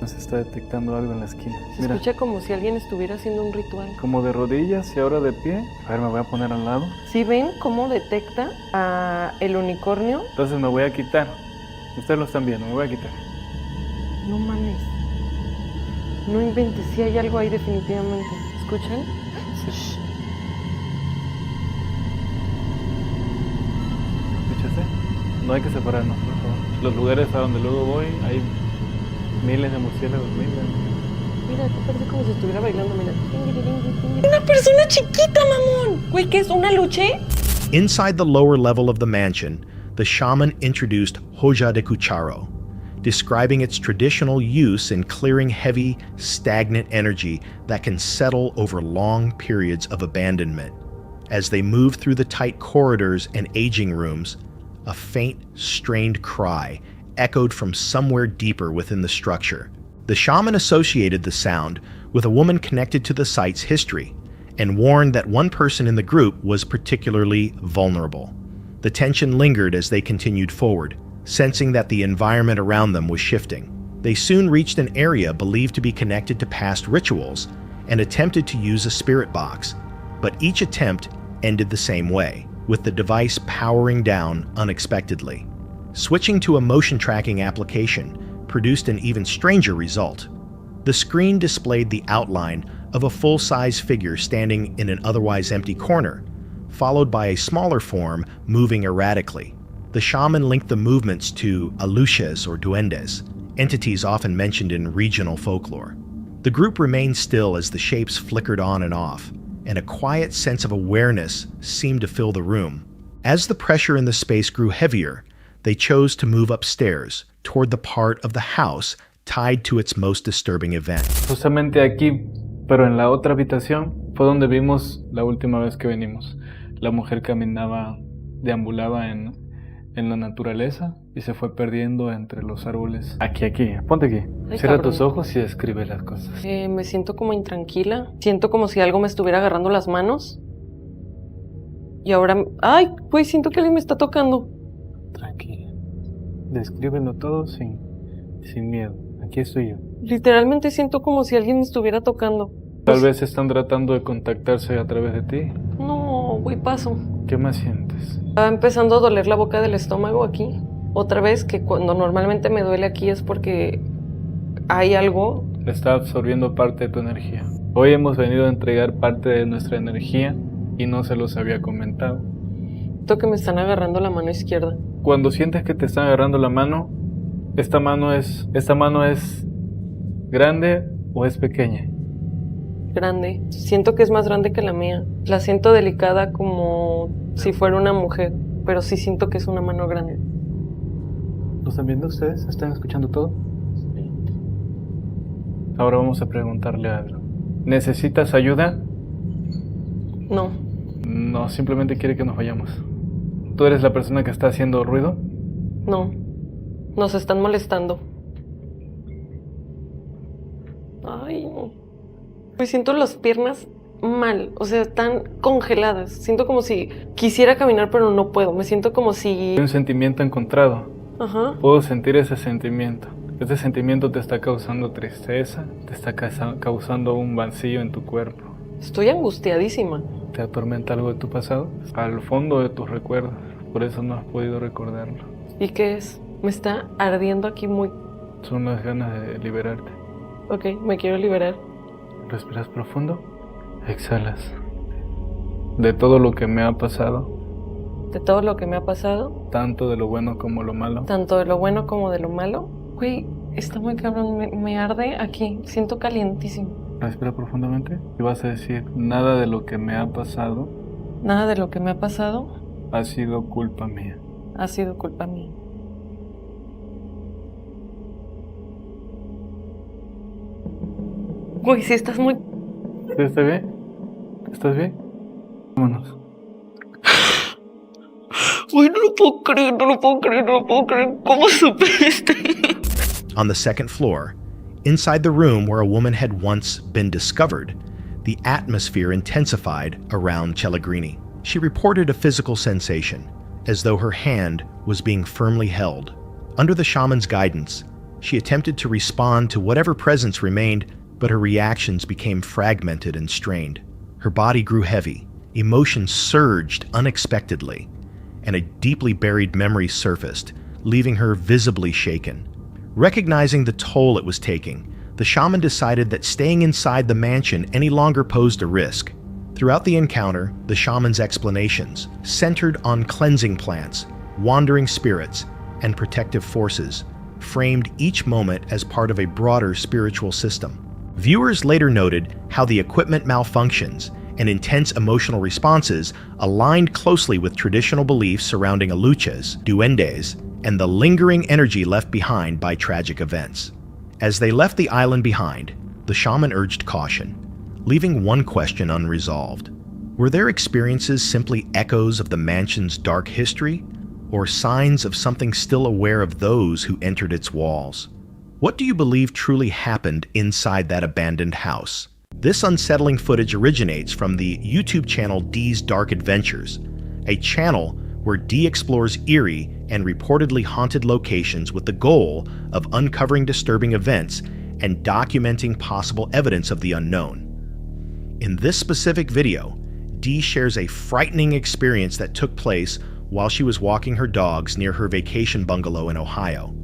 Nos está detectando algo en la esquina. Se escucha como si alguien estuviera haciendo un ritual. Como de rodillas y ahora de pie. A ver, me voy a poner al lado. ¿Sí ven cómo detecta a el unicornio? Entonces me voy a quitar. Ustedes lo están viendo, me voy a quitar. No mames. No inventes, sí hay algo ahí definitivamente. ¿Escuchan? Sí. ¿Escuchaste? No hay que separarnos, por favor. Los lugares a donde luego voy hay miles de murciélagos, Mira, parece como si estuviera bailando, mira. ¡Una persona chiquita, mamón! Güey, ¿qué es? ¿Una luche? Inside the lower level of the mansion, the shaman introduced Hoja de Cucharo, describing its traditional use in clearing heavy, stagnant energy that can settle over long periods of abandonment. As they moved through the tight corridors and aging rooms, a faint, strained cry echoed from somewhere deeper within the structure. The shaman associated the sound with a woman connected to the site's history and warned that one person in the group was particularly vulnerable. The tension lingered as they continued forward, sensing that the environment around them was shifting. They soon reached an area believed to be connected to past rituals and attempted to use a spirit box, but each attempt ended the same way, with the device powering down unexpectedly. Switching to a motion tracking application produced an even stranger result. The screen displayed the outline of a full-size figure standing in an otherwise empty corner, followed by a smaller form moving erratically. The shaman linked the movements to aluches or duendes, entities often mentioned in regional folklore. The group remained still as the shapes flickered on and off, and a quiet sense of awareness seemed to fill the room. As the pressure in the space grew heavier, they chose to move upstairs toward the part of the house tied to its most disturbing event. Justamente aquí, pero en la otra habitación, fue donde vimos la última vez que venimos. La mujer deambulaba en la naturaleza y se fue perdiendo entre los árboles. Aquí, ponte aquí. Ay, Cierra cabrón. tus ojos y describe las cosas. Me siento como intranquila. Siento como si algo me estuviera agarrando las manos. Y ahora... ¡Ay! Pues siento que alguien me está tocando. Tranquila. Descríbelo todo sin miedo. Aquí estoy yo. Literalmente siento como si alguien me estuviera tocando. Tal vez están tratando de contactarse a través de ti. No, güey, paso. ¿Qué más sientes? Estaba empezando a doler la boca del estómago aquí. Otra vez, que cuando normalmente me duele aquí es porque hay algo. Está absorbiendo parte de tu energía. Hoy hemos venido a entregar parte de nuestra energía y no se los había comentado. Siento que me están agarrando la mano izquierda. Cuando sientes que te están agarrando la mano, ¿esta mano es grande o es pequeña? Grande. Siento que es más grande que la mía. La siento delicada como si fuera una mujer, pero sí siento que es una mano grande. ¿Lo están viendo ustedes? ¿Están escuchando todo? Ahora vamos a preguntarle algo. ¿Necesitas ayuda? No. No, simplemente quiere que nos vayamos. ¿Tú eres la persona que está haciendo ruido? No. Nos están molestando. Ay, no. Me siento las piernas mal, o sea, están congeladas. Siento como si quisiera caminar, pero no puedo. Me siento como si... Hay un sentimiento encontrado. Ajá. Puedo sentir ese sentimiento. Este sentimiento te está causando tristeza, te está causando un vacío en tu cuerpo. Estoy angustiadísima. ¿Te atormenta algo de tu pasado? Al fondo de tus recuerdos. Por eso no has podido recordarlo. ¿Y qué es? Me está ardiendo aquí muy... Son las ganas de liberarte. Ok, me quiero liberar. Respiras profundo, exhalas. De todo lo que me ha pasado. De todo lo que me ha pasado. Tanto de lo bueno como lo malo. Tanto de lo bueno como de lo malo. Güey, está muy cabrón, me arde aquí. Siento calientísimo. Respira profundamente y vas a decir, nada de lo que me ha pasado. Nada de lo que me ha pasado. Ha sido culpa mía. Ha sido culpa mía. Güey, si estás muy... ¿Sí está bien? ¿Estás bien? Vámonos. Güey, no lo puedo creer, no lo puedo creer, no lo puedo creer. ¿Cómo supiste? On the second floor, inside the room where a woman had once been discovered, the atmosphere intensified around Cellegrini. She reported a physical sensation, as though her hand was being firmly held. Under the shaman's guidance, she attempted to respond to whatever presence remained, but her reactions became fragmented and strained. Her body grew heavy, emotions surged unexpectedly, and a deeply buried memory surfaced, leaving her visibly shaken. Recognizing the toll it was taking, the shaman decided that staying inside the mansion any longer posed a risk. Throughout the encounter, the shaman's explanations centered on cleansing plants, wandering spirits, and protective forces, framed each moment as part of a broader spiritual system. Viewers later noted how the equipment malfunctions and intense emotional responses aligned closely with traditional beliefs surrounding aluches, duendes, and the lingering energy left behind by tragic events. As they left the island behind, the shaman urged caution, leaving one question unresolved. Were their experiences simply echoes of the mansion's dark history, or signs of something still aware of those who entered its walls? What do you believe truly happened inside that abandoned house? This unsettling footage originates from the YouTube channel Dee's Dark Adventures, a channel where Dee explores eerie and reportedly haunted locations with the goal of uncovering disturbing events and documenting possible evidence of the unknown. In this specific video, Dee shares a frightening experience that took place while she was walking her dogs near her vacation bungalow in Ohio.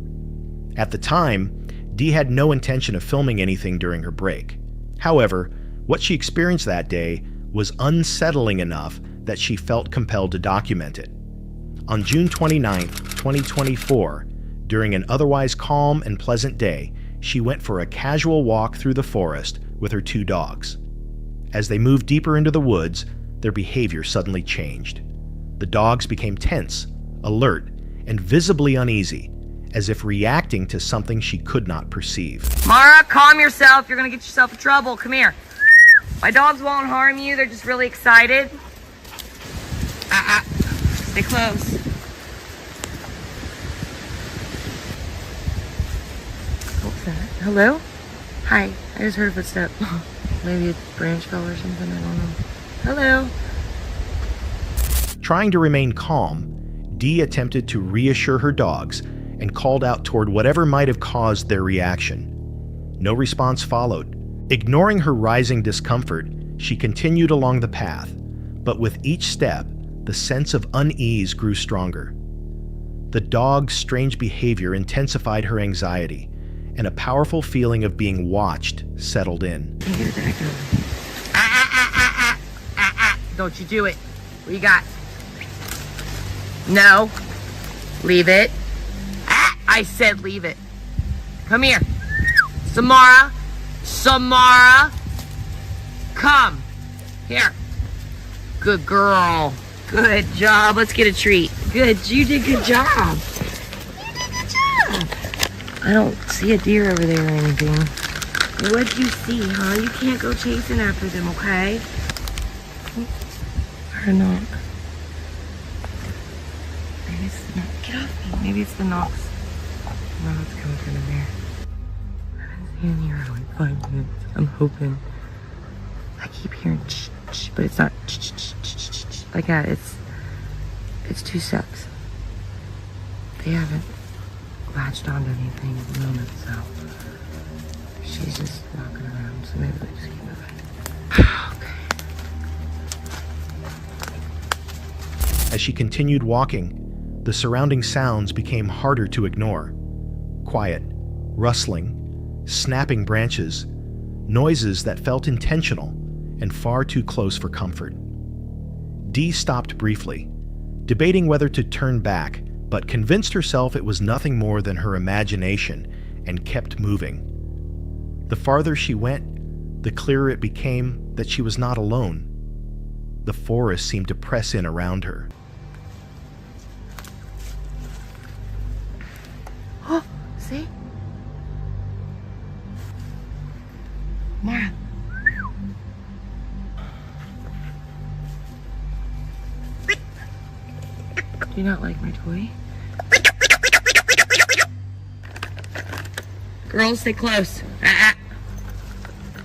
At the time, Dee had no intention of filming anything during her break. However, what she experienced that day was unsettling enough that she felt compelled to document it. On June 29, 2024, during an otherwise calm and pleasant day, she went for a casual walk through the forest with her two dogs. As they moved deeper into the woods, their behavior suddenly changed. The dogs became tense, alert, and visibly uneasy, as if reacting to something she could not perceive. Mara, calm yourself. You're gonna get yourself in trouble. Come here. My dogs won't harm you. They're just really excited. Stay close. What's that? Hello? Hi. I just heard a footstep. Maybe a branch fell or something. I don't know. Hello? Trying to remain calm, Dee attempted to reassure her dogs and called out toward whatever might have caused their reaction. No response followed. Ignoring her rising discomfort, she continued along the path, but with each step, the sense of unease grew stronger. The dog's strange behavior intensified her anxiety, and a powerful feeling of being watched settled in. Don't you do it. What you got? No. Leave it. I said leave it. Come here. Samara. Samara. Come. Here. Good girl. Good job. Let's get a treat. Good. You did good job. You did good job. I don't see a deer over there or anything. What'd you see, huh? You can't go chasing after them, okay? Or not. Maybe it's the knock. Get off me. Maybe it's the knocks. No, it's coming from in there. I've been seeing here for like 5 minutes. I'm hoping. I keep hearing ch, but it's not ch. Like that. It's 2 steps. They haven't latched onto anything at the moment, so she's just walking around. So maybe we just keep moving. As she continued walking, the surrounding sounds became harder to ignore. Quiet, rustling, snapping branches, noises that felt intentional and far too close for comfort. Dee stopped briefly, debating whether to turn back, but convinced herself it was nothing more than her imagination and kept moving. The farther she went, the clearer it became that she was not alone. The forest seemed to press in around her. Oh, see? Mara. Do you not like my toy? Girls, stay close.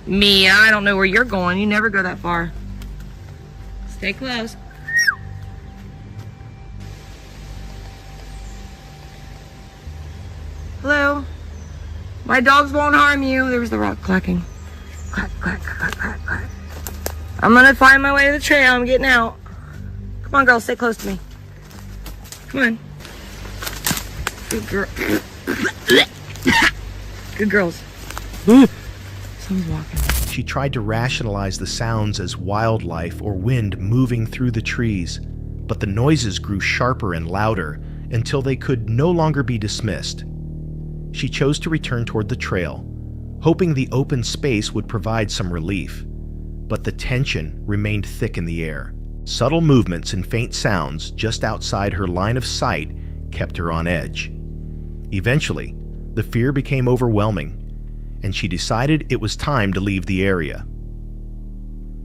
Mia, I don't know where you're going. You never go that far. Stay close. Hello? My dogs won't harm you. There was the rock clacking. Clack, clack, clack, clack, clack. I'm gonna find my way to the trail. I'm getting out. Come on, girls, stay close to me. Come on. Good girl. Good girls. Someone's walking. She tried to rationalize the sounds as wildlife or wind moving through the trees, but the noises grew sharper and louder until they could no longer be dismissed. She chose to return toward the trail, hoping the open space would provide some relief, but the tension remained thick in the air. Subtle movements and faint sounds just outside her line of sight kept her on edge. Eventually, the fear became overwhelming, and she decided it was time to leave the area.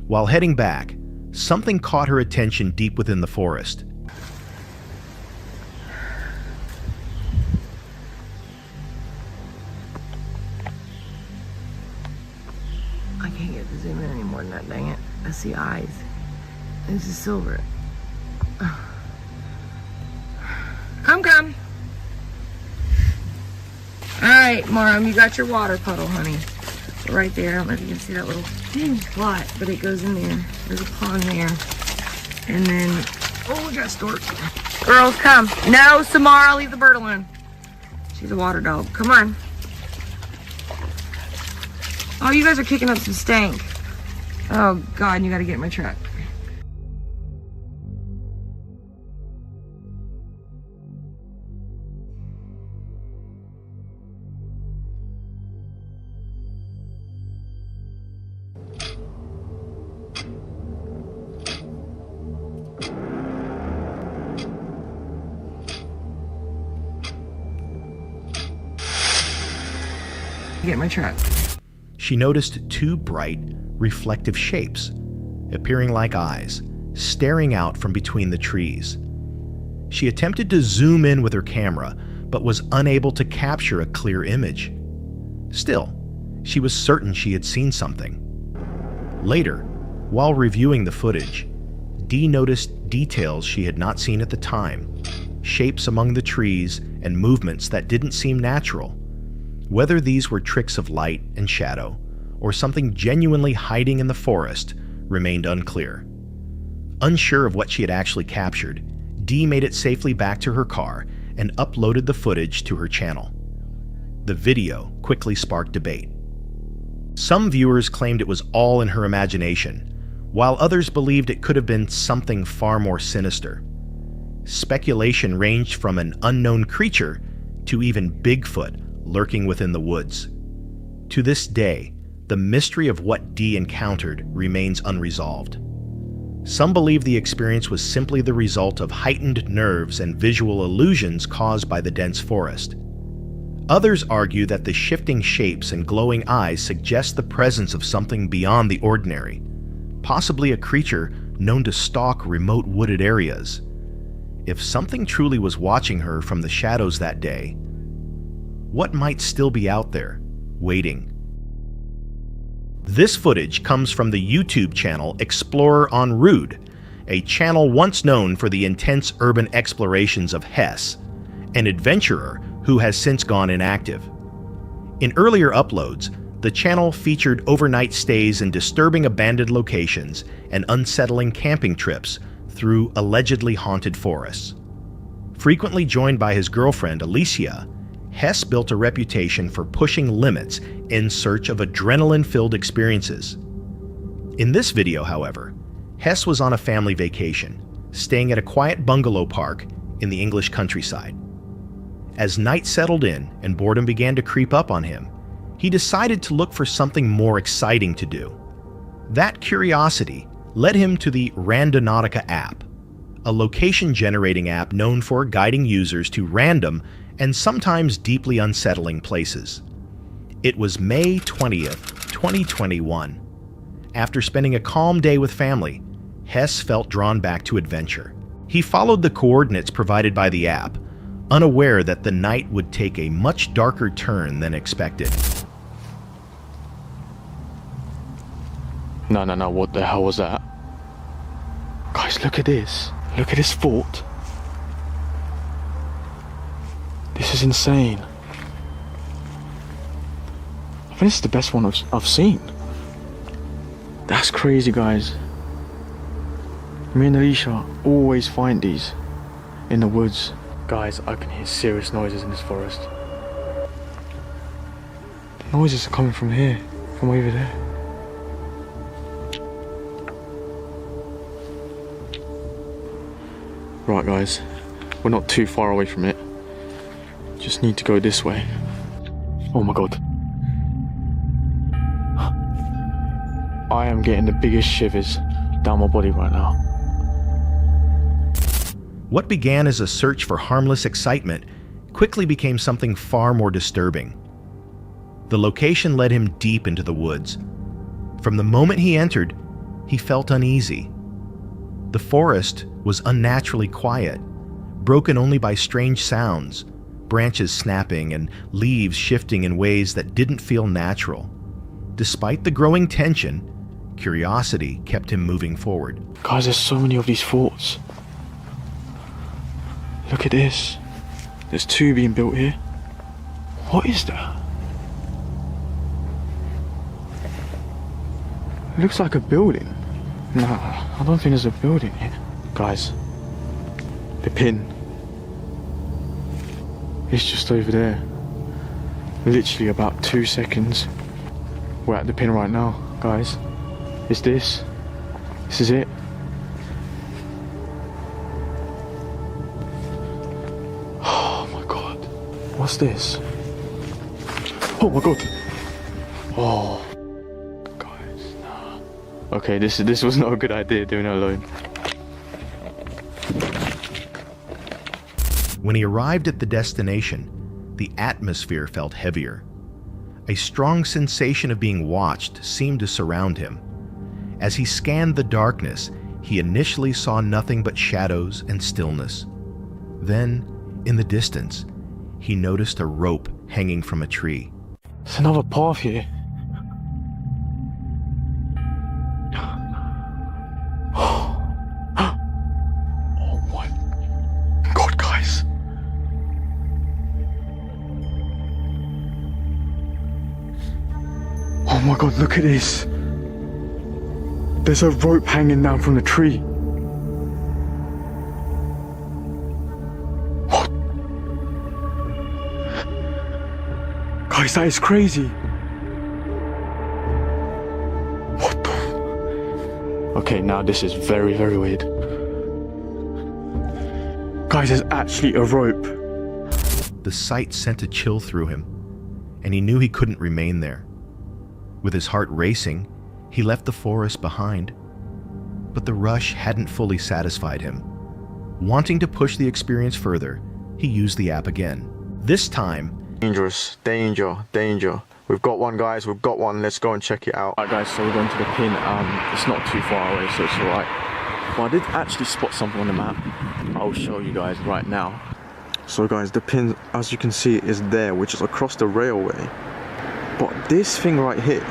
While heading back, something caught her attention deep within the forest. I can't get to zoom in any more than that, dang it. I see eyes. This is silver. Come. All right, Marum, you got your water puddle, honey. Right there. I don't know if you can see that little plot, but it goes in there. There's a pond there. And then, oh, we got storks. Girls, come. No, Samara, leave the bird alone. She's a water dog. Come on. Oh, you guys are kicking up some stank. Oh, God, and you got to get in my truck. Get my truck. She noticed 2 bright, reflective shapes, appearing like eyes, staring out from between the trees. She attempted to zoom in with her camera, but was unable to capture a clear image. Still, she was certain she had seen something. Later, while reviewing the footage, Dee noticed details she had not seen at the time, shapes among the trees and movements that didn't seem natural. Whether these were tricks of light and shadow, or something genuinely hiding in the forest, remained unclear. Unsure of what she had actually captured, Dee made it safely back to her car and uploaded the footage to her channel. The video quickly sparked debate. Some viewers claimed it was all in her imagination, while others believed it could have been something far more sinister. Speculation ranged from an unknown creature to even Bigfoot lurking within the woods. To this day, the mystery of what Dee encountered remains unresolved. Some believe the experience was simply the result of heightened nerves and visual illusions caused by the dense forest. Others argue that the shifting shapes and glowing eyes suggest the presence of something beyond the ordinary, possibly a creature known to stalk remote wooded areas. If something truly was watching her from the shadows that day, what might still be out there, waiting? This footage comes from the YouTube channel Explorer en Route, a channel once known for the intense urban explorations of Hess, an adventurer who has since gone inactive. In earlier uploads, the channel featured overnight stays in disturbing abandoned locations and unsettling camping trips through allegedly haunted forests. Frequently joined by his girlfriend, Alicia, Hess built a reputation for pushing limits in search of adrenaline-filled experiences. In this video, however, Hess was on a family vacation, staying at a quiet bungalow park in the English countryside. As night settled in and boredom began to creep up on him, he decided to look for something more exciting to do. That curiosity led him to the Randonautica app, a location-generating app known for guiding users to random and sometimes deeply unsettling places. It was May 20th, 2021. After spending a calm day with family, Hess felt drawn back to adventure. He followed the coordinates provided by the app, unaware that the night would take a much darker turn than expected. No, what the hell was that? Guys, look at this. Look at this fort. This is insane. I think this is the best one I've seen. That's crazy, guys. Me and Alicia always find these in the woods. Guys, I can hear serious noises in this forest. The noises are coming from here, from over there. Right, guys, we're not too far away from it. Just need to go this way. Oh my god. I am getting the biggest shivers down my body right now. What began as a search for harmless excitement quickly became something far more disturbing. The location led him deep into the woods. From the moment he entered, he felt uneasy. The forest was unnaturally quiet, broken only by strange sounds, branches snapping and leaves shifting in ways that didn't feel natural. Despite the growing tension, curiosity kept him moving forward. Guys, there's so many of these forts. Look at this. There's two being built here. What is that? It looks like a building. Nah, I don't think there's a building here. Guys, the pin. It's just over there. Literally about 2 seconds. We're at the pin right now, guys. It's this. This is it. Oh my god. What's this? Oh my god. Oh. Guys, nah. Okay, this was not a good idea doing it alone. When he arrived at the destination, the atmosphere felt heavier. A strong sensation of being watched seemed to surround him. As he scanned the darkness, he initially saw nothing but shadows and stillness. Then, in the distance, he noticed a rope hanging from a tree. There's another path here. Oh my god, guys. Oh my god, look at this. There's a rope hanging down from the tree. What? Guys, that is crazy. What the? Okay, now this is very, very weird. Guys, there's actually a rope. The sight sent a chill through him, and he knew he couldn't remain there. With his heart racing, he left the forest behind. But the rush hadn't fully satisfied him. Wanting to push the experience further, he used the app again. This time, Dangerous, danger, danger. We've got one, guys, we've got one. Let's go and check it out. Alright guys, so we're going to the pin. It's not too far away, so it's alright. But I did actually spot something on the map. I'll show you guys right now. So guys, the pin, as you can see, is there, which is across the railway. But this thing right here,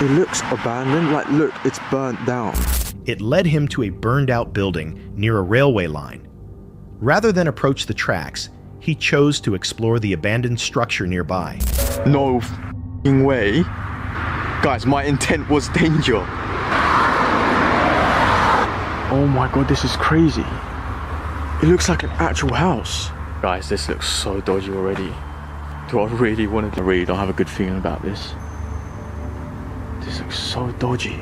it looks abandoned. Like, look, it's burnt down. It led him to a burned-out building near a railway line. Rather than approach the tracks, he chose to explore the abandoned structure nearby. No f***ing way. Guys, my intent was danger. Oh my god, this is crazy. It looks like an actual house. Guys, this looks so dodgy already. Do I really want to? I really don't have a good feeling about this. This looks so dodgy.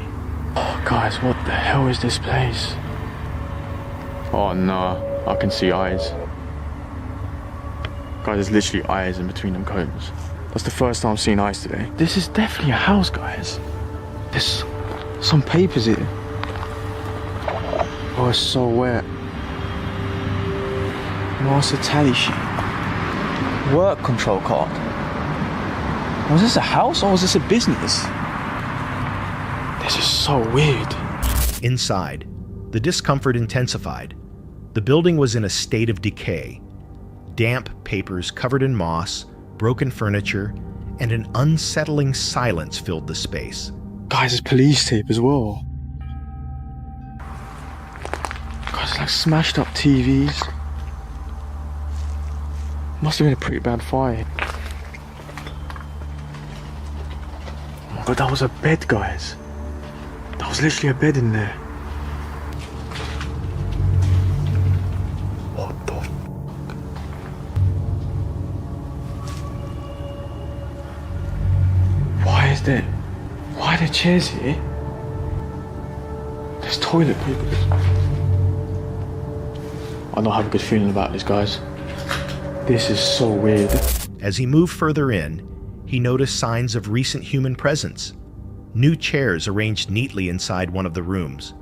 Oh, guys, what the hell is this place? Oh no, I can see eyes. Guys, there's literally eyes in between them cones. That's the first time I've seen eyes today. This is definitely a house, guys. There's some papers here. Oh, it's so wet. Master tally sheet. Work control card. Was this a house or was this a business? This is so weird. Inside, the discomfort intensified. The building was in a state of decay. Damp papers covered in moss, broken furniture, and an unsettling silence filled the space. Guys, there's police tape as well. Guys, it's like smashed up TVs. Must have been a pretty bad fire. Oh my god, that was a bed, guys. That was literally a bed in there. What the f***? Why are there chairs here? There's toilet papers. I don't have a good feeling about this, guys. This is so weird. As he moved further in, he noticed signs of recent human presence. New chairs arranged neatly inside one of the rooms.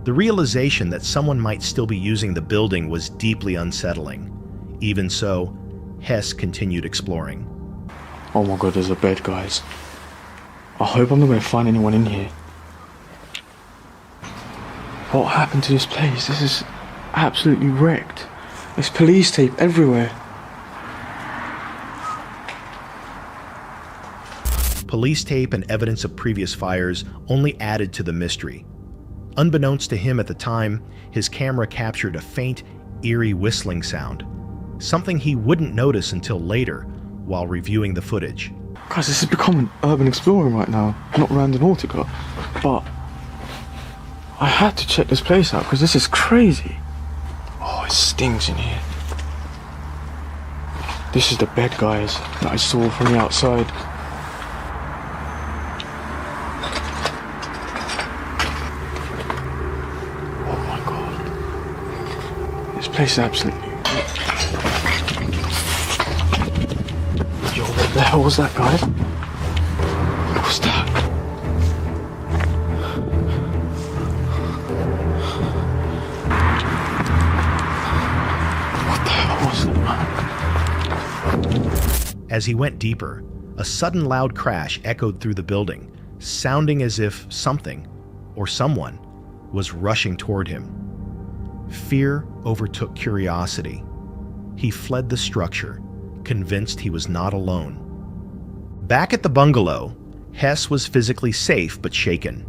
The realization that someone might still be using the building was deeply unsettling. Even so, Hess continued exploring. Oh my god, there's a bed, guys. I hope I'm not going to find anyone in here. What happened to this place? This is absolutely wrecked. There's police tape everywhere. Police tape and evidence of previous fires only added to the mystery. Unbeknownst to him at the time, his camera captured a faint, eerie whistling sound, something he wouldn't notice until later while reviewing the footage. Guys, this has become an urban exploring right now, not Randonautica, but I had to check this place out because this is crazy. Oh, it stinks in here. This is the bed, guys, that I saw from the outside. Oh my god. This place is absolutely... Yo, what the hell was that, guys? What was that? What the hell was that, man? As he went deeper, a sudden loud crash echoed through the building, sounding as if something, or someone, was rushing toward him. Fear overtook curiosity. He fled the structure, convinced he was not alone. Back at the bungalow, Hess was physically safe but shaken.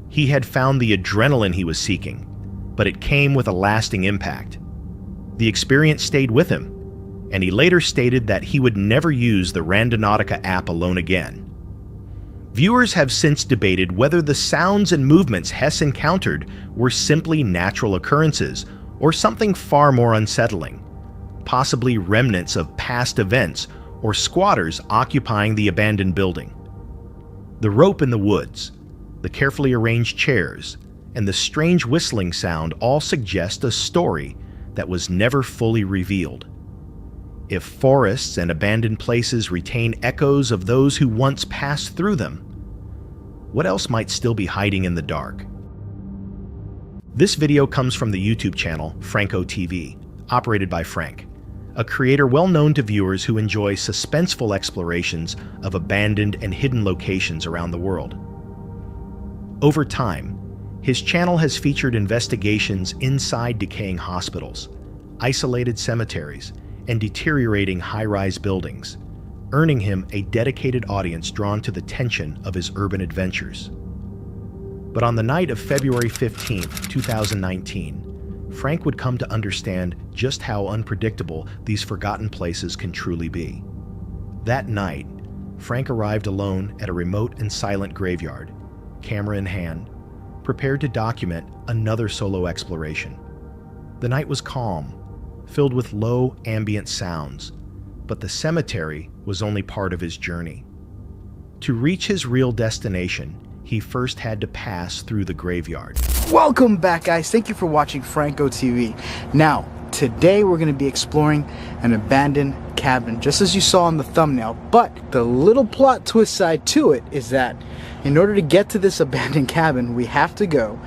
He had found the adrenaline he was seeking, but it came with a lasting impact. The experience stayed with him, and he later stated that he would never use the Randonautica app alone again. Viewers have since debated whether the sounds and movements Hess encountered were simply natural occurrences or something far more unsettling. possibly remnants of past events or squatters occupying the abandoned building. The rope in the woods, the carefully arranged chairs, and the strange whistling sound all suggest a story that was never fully revealed. If forests and abandoned places retain echoes of those who once passed through them, what else might still be hiding in the dark? This video comes from the YouTube channel Franco TV, operated by Frank, a creator well known to viewers who enjoy suspenseful explorations of abandoned and hidden locations around the world. Over time, his channel has featured investigations inside decaying hospitals, isolated cemeteries, and deteriorating high-rise buildings, earning him a dedicated audience drawn to the tension of his urban adventures. But on the night of February 15, 2019, Frank would come to understand just how unpredictable these forgotten places can truly be. That night, Frank arrived alone at a remote and silent graveyard, camera in hand, prepared to document another solo exploration. The night was calm, filled with low ambient sounds, but the cemetery was only part of his journey. To reach his real destination, he first had to pass through the graveyard. Welcome back, guys. Thank you for watching Franco TV. Now, today we're going to be exploring an abandoned cabin, just as you saw in the thumbnail. But the little plot twist side to it is that in order to get to this abandoned cabin, we have to go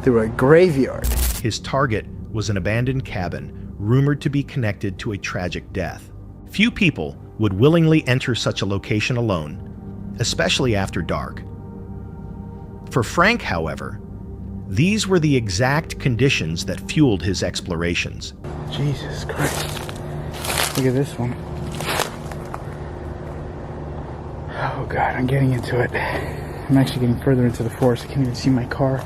through a graveyard. His target was an abandoned cabin rumored to be connected to a tragic death. Few people would willingly enter such a location alone, especially after dark. For Frank, however, these were the exact conditions that fueled his explorations. Jesus Christ. Look at this one. Oh God, I'm getting into it. I'm actually getting further into the forest. I can't even see my car.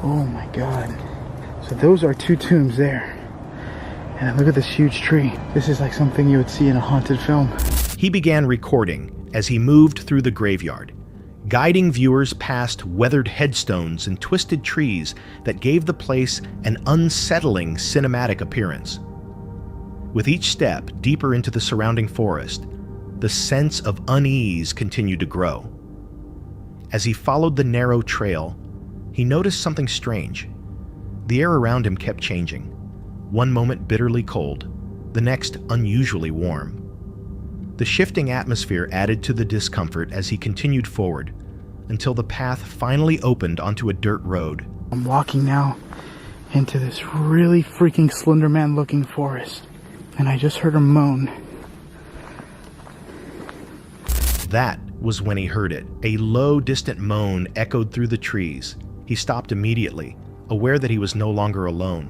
Oh my God. So those are two tombs there. And look at this huge tree. This is like something you would see in a haunted film. He began recording as he moved through the graveyard, guiding viewers past weathered headstones and twisted trees that gave the place an unsettling cinematic appearance. With each step deeper into the surrounding forest, the sense of unease continued to grow. As he followed the narrow trail, he noticed something strange. The air around him kept changing, one moment bitterly cold, the next unusually warm. The shifting atmosphere added to the discomfort as he continued forward, until the path finally opened onto a dirt road. I'm walking now into this really freaking Slender Man looking forest, and I just heard a moan. That was when he heard it. A low, distant moan echoed through the trees. He stopped immediately, aware that he was no longer alone.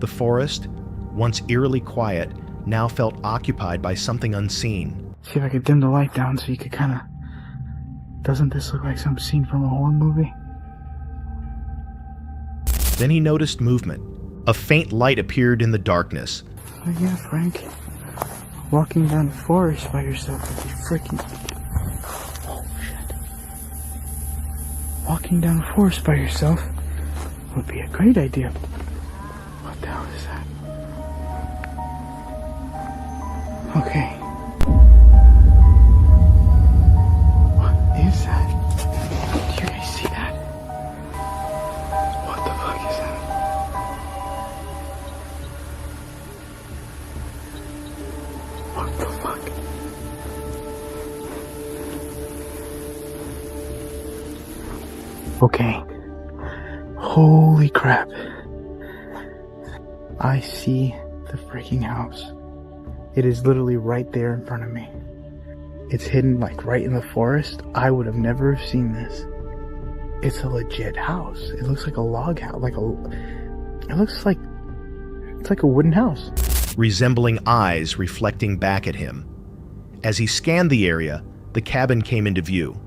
The forest, once eerily quiet, now felt occupied by something unseen. See if I could dim the light down so you could kind of... Doesn't this look like some scene from a horror movie? Then he noticed movement. A faint light appeared in the darkness. Oh yeah, Frank. Walking down the forest by yourself would be freaking... Oh shit. Walking down the forest by yourself would be a great idea. What the hell is that? Okay. What is that? Do you guys see that? What the fuck is that? What the fuck? Okay. Holy crap. I see the freaking house. It is literally right there in front of me. It's hidden like right in the forest. I would have never have seen this. It's a legit house. It looks like a log house. It's like a wooden house. Resembling eyes reflecting back at him. As he scanned the area, the cabin came into view.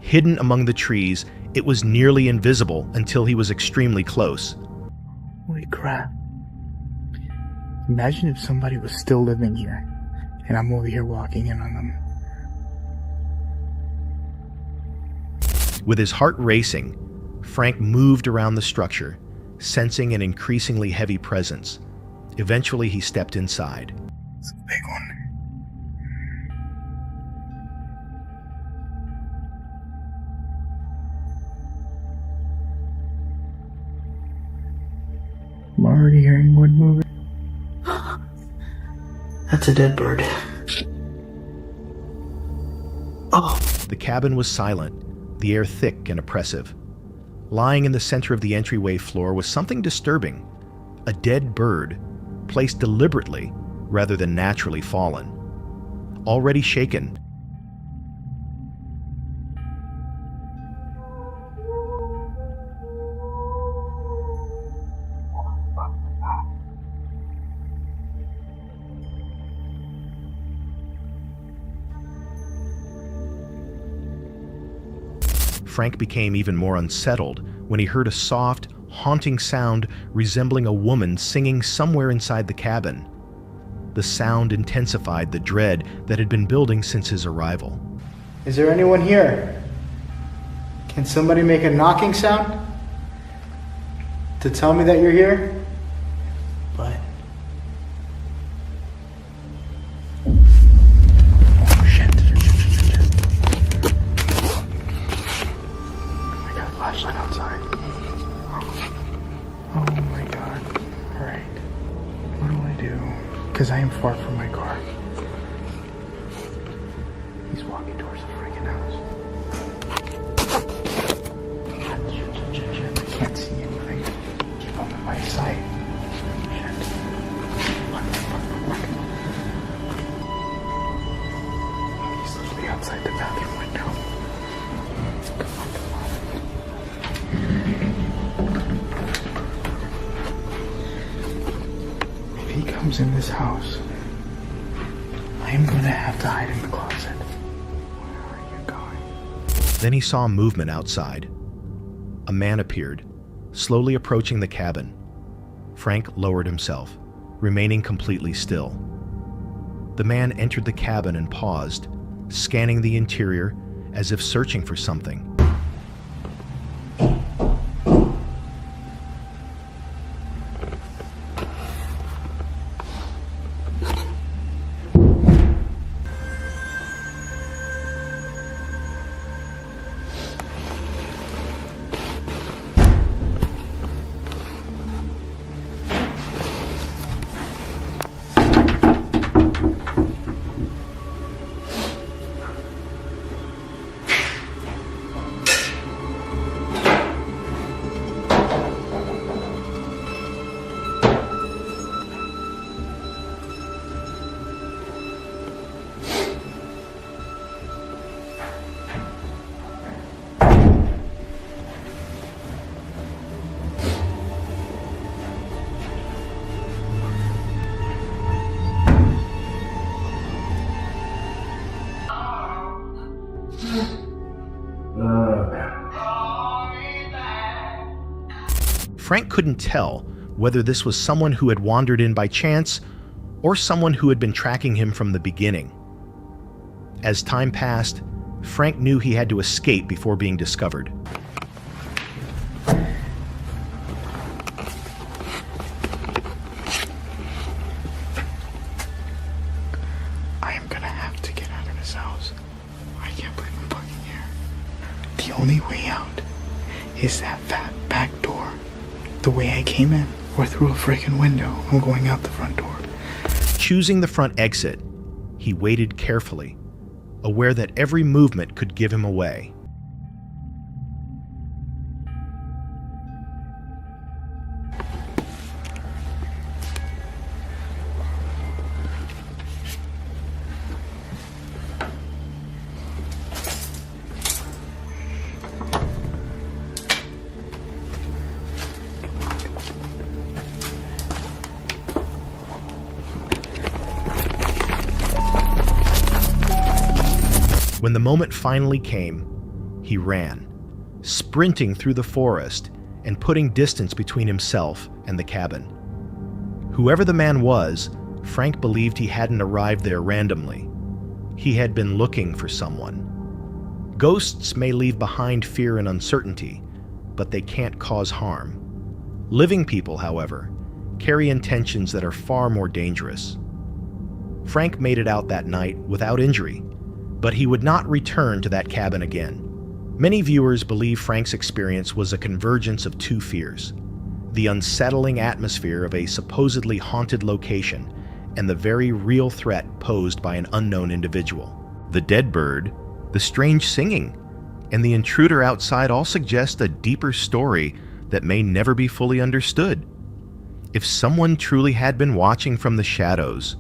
Hidden among the trees, it was nearly invisible until he was extremely close. Holy crap. Imagine if somebody was still living here, and I'm over here walking in on them. With his heart racing, Frank moved around the structure, sensing an increasingly heavy presence. Eventually, he stepped inside. It's a big one. I'm already hearing wood moving. That's a dead bird. Oh. The cabin was silent, the air thick and oppressive. Lying in the center of the entryway floor was something disturbing. A dead bird, placed deliberately rather than naturally fallen. Already shaken, Frank became even more unsettled when he heard a soft, haunting sound resembling a woman singing somewhere inside the cabin. The sound intensified the dread that had been building since his arrival. Is there anyone here? Can somebody make a knocking sound to tell me that you're here? But flashlight outside. Oh my god. Alright. What do I do? Because I am far from my car. He's walking towards the freaking house. I can't see anything. Keep him in my sight. Shit. Look. He's literally outside the bathroom window. If he comes in this house, I'm gonna have to hide in the closet. Where are you going? Then he saw movement outside. A man appeared, slowly approaching the cabin. Frank lowered himself, remaining completely still. The man entered the cabin and paused, scanning the interior as if searching for something. Frank couldn't tell whether this was someone who had wandered in by chance or someone who had been tracking him from the beginning. As time passed, Frank knew he had to escape before being discovered. I am gonna have to get out of this house. I can't believe I'm fucking here. The only way out is that fat back door. The way I came in, or through a freaking window. I'm going out the front door. Choosing the front exit, he waited carefully, aware that every movement could give him away. When the moment finally came, he ran, sprinting through the forest and putting distance between himself and the cabin. Whoever the man was, Frank believed he hadn't arrived there randomly. He had been looking for someone. Ghosts may leave behind fear and uncertainty, but they can't cause harm. Living people, however, carry intentions that are far more dangerous. Frank made it out that night without injury, but he would not return to that cabin again. Many viewers believe Frank's experience was a convergence of two fears: the unsettling atmosphere of a supposedly haunted location and the very real threat posed by an unknown individual. The dead bird, the strange singing, and the intruder outside all suggest a deeper story that may never be fully understood. If someone truly had been watching from the shadows,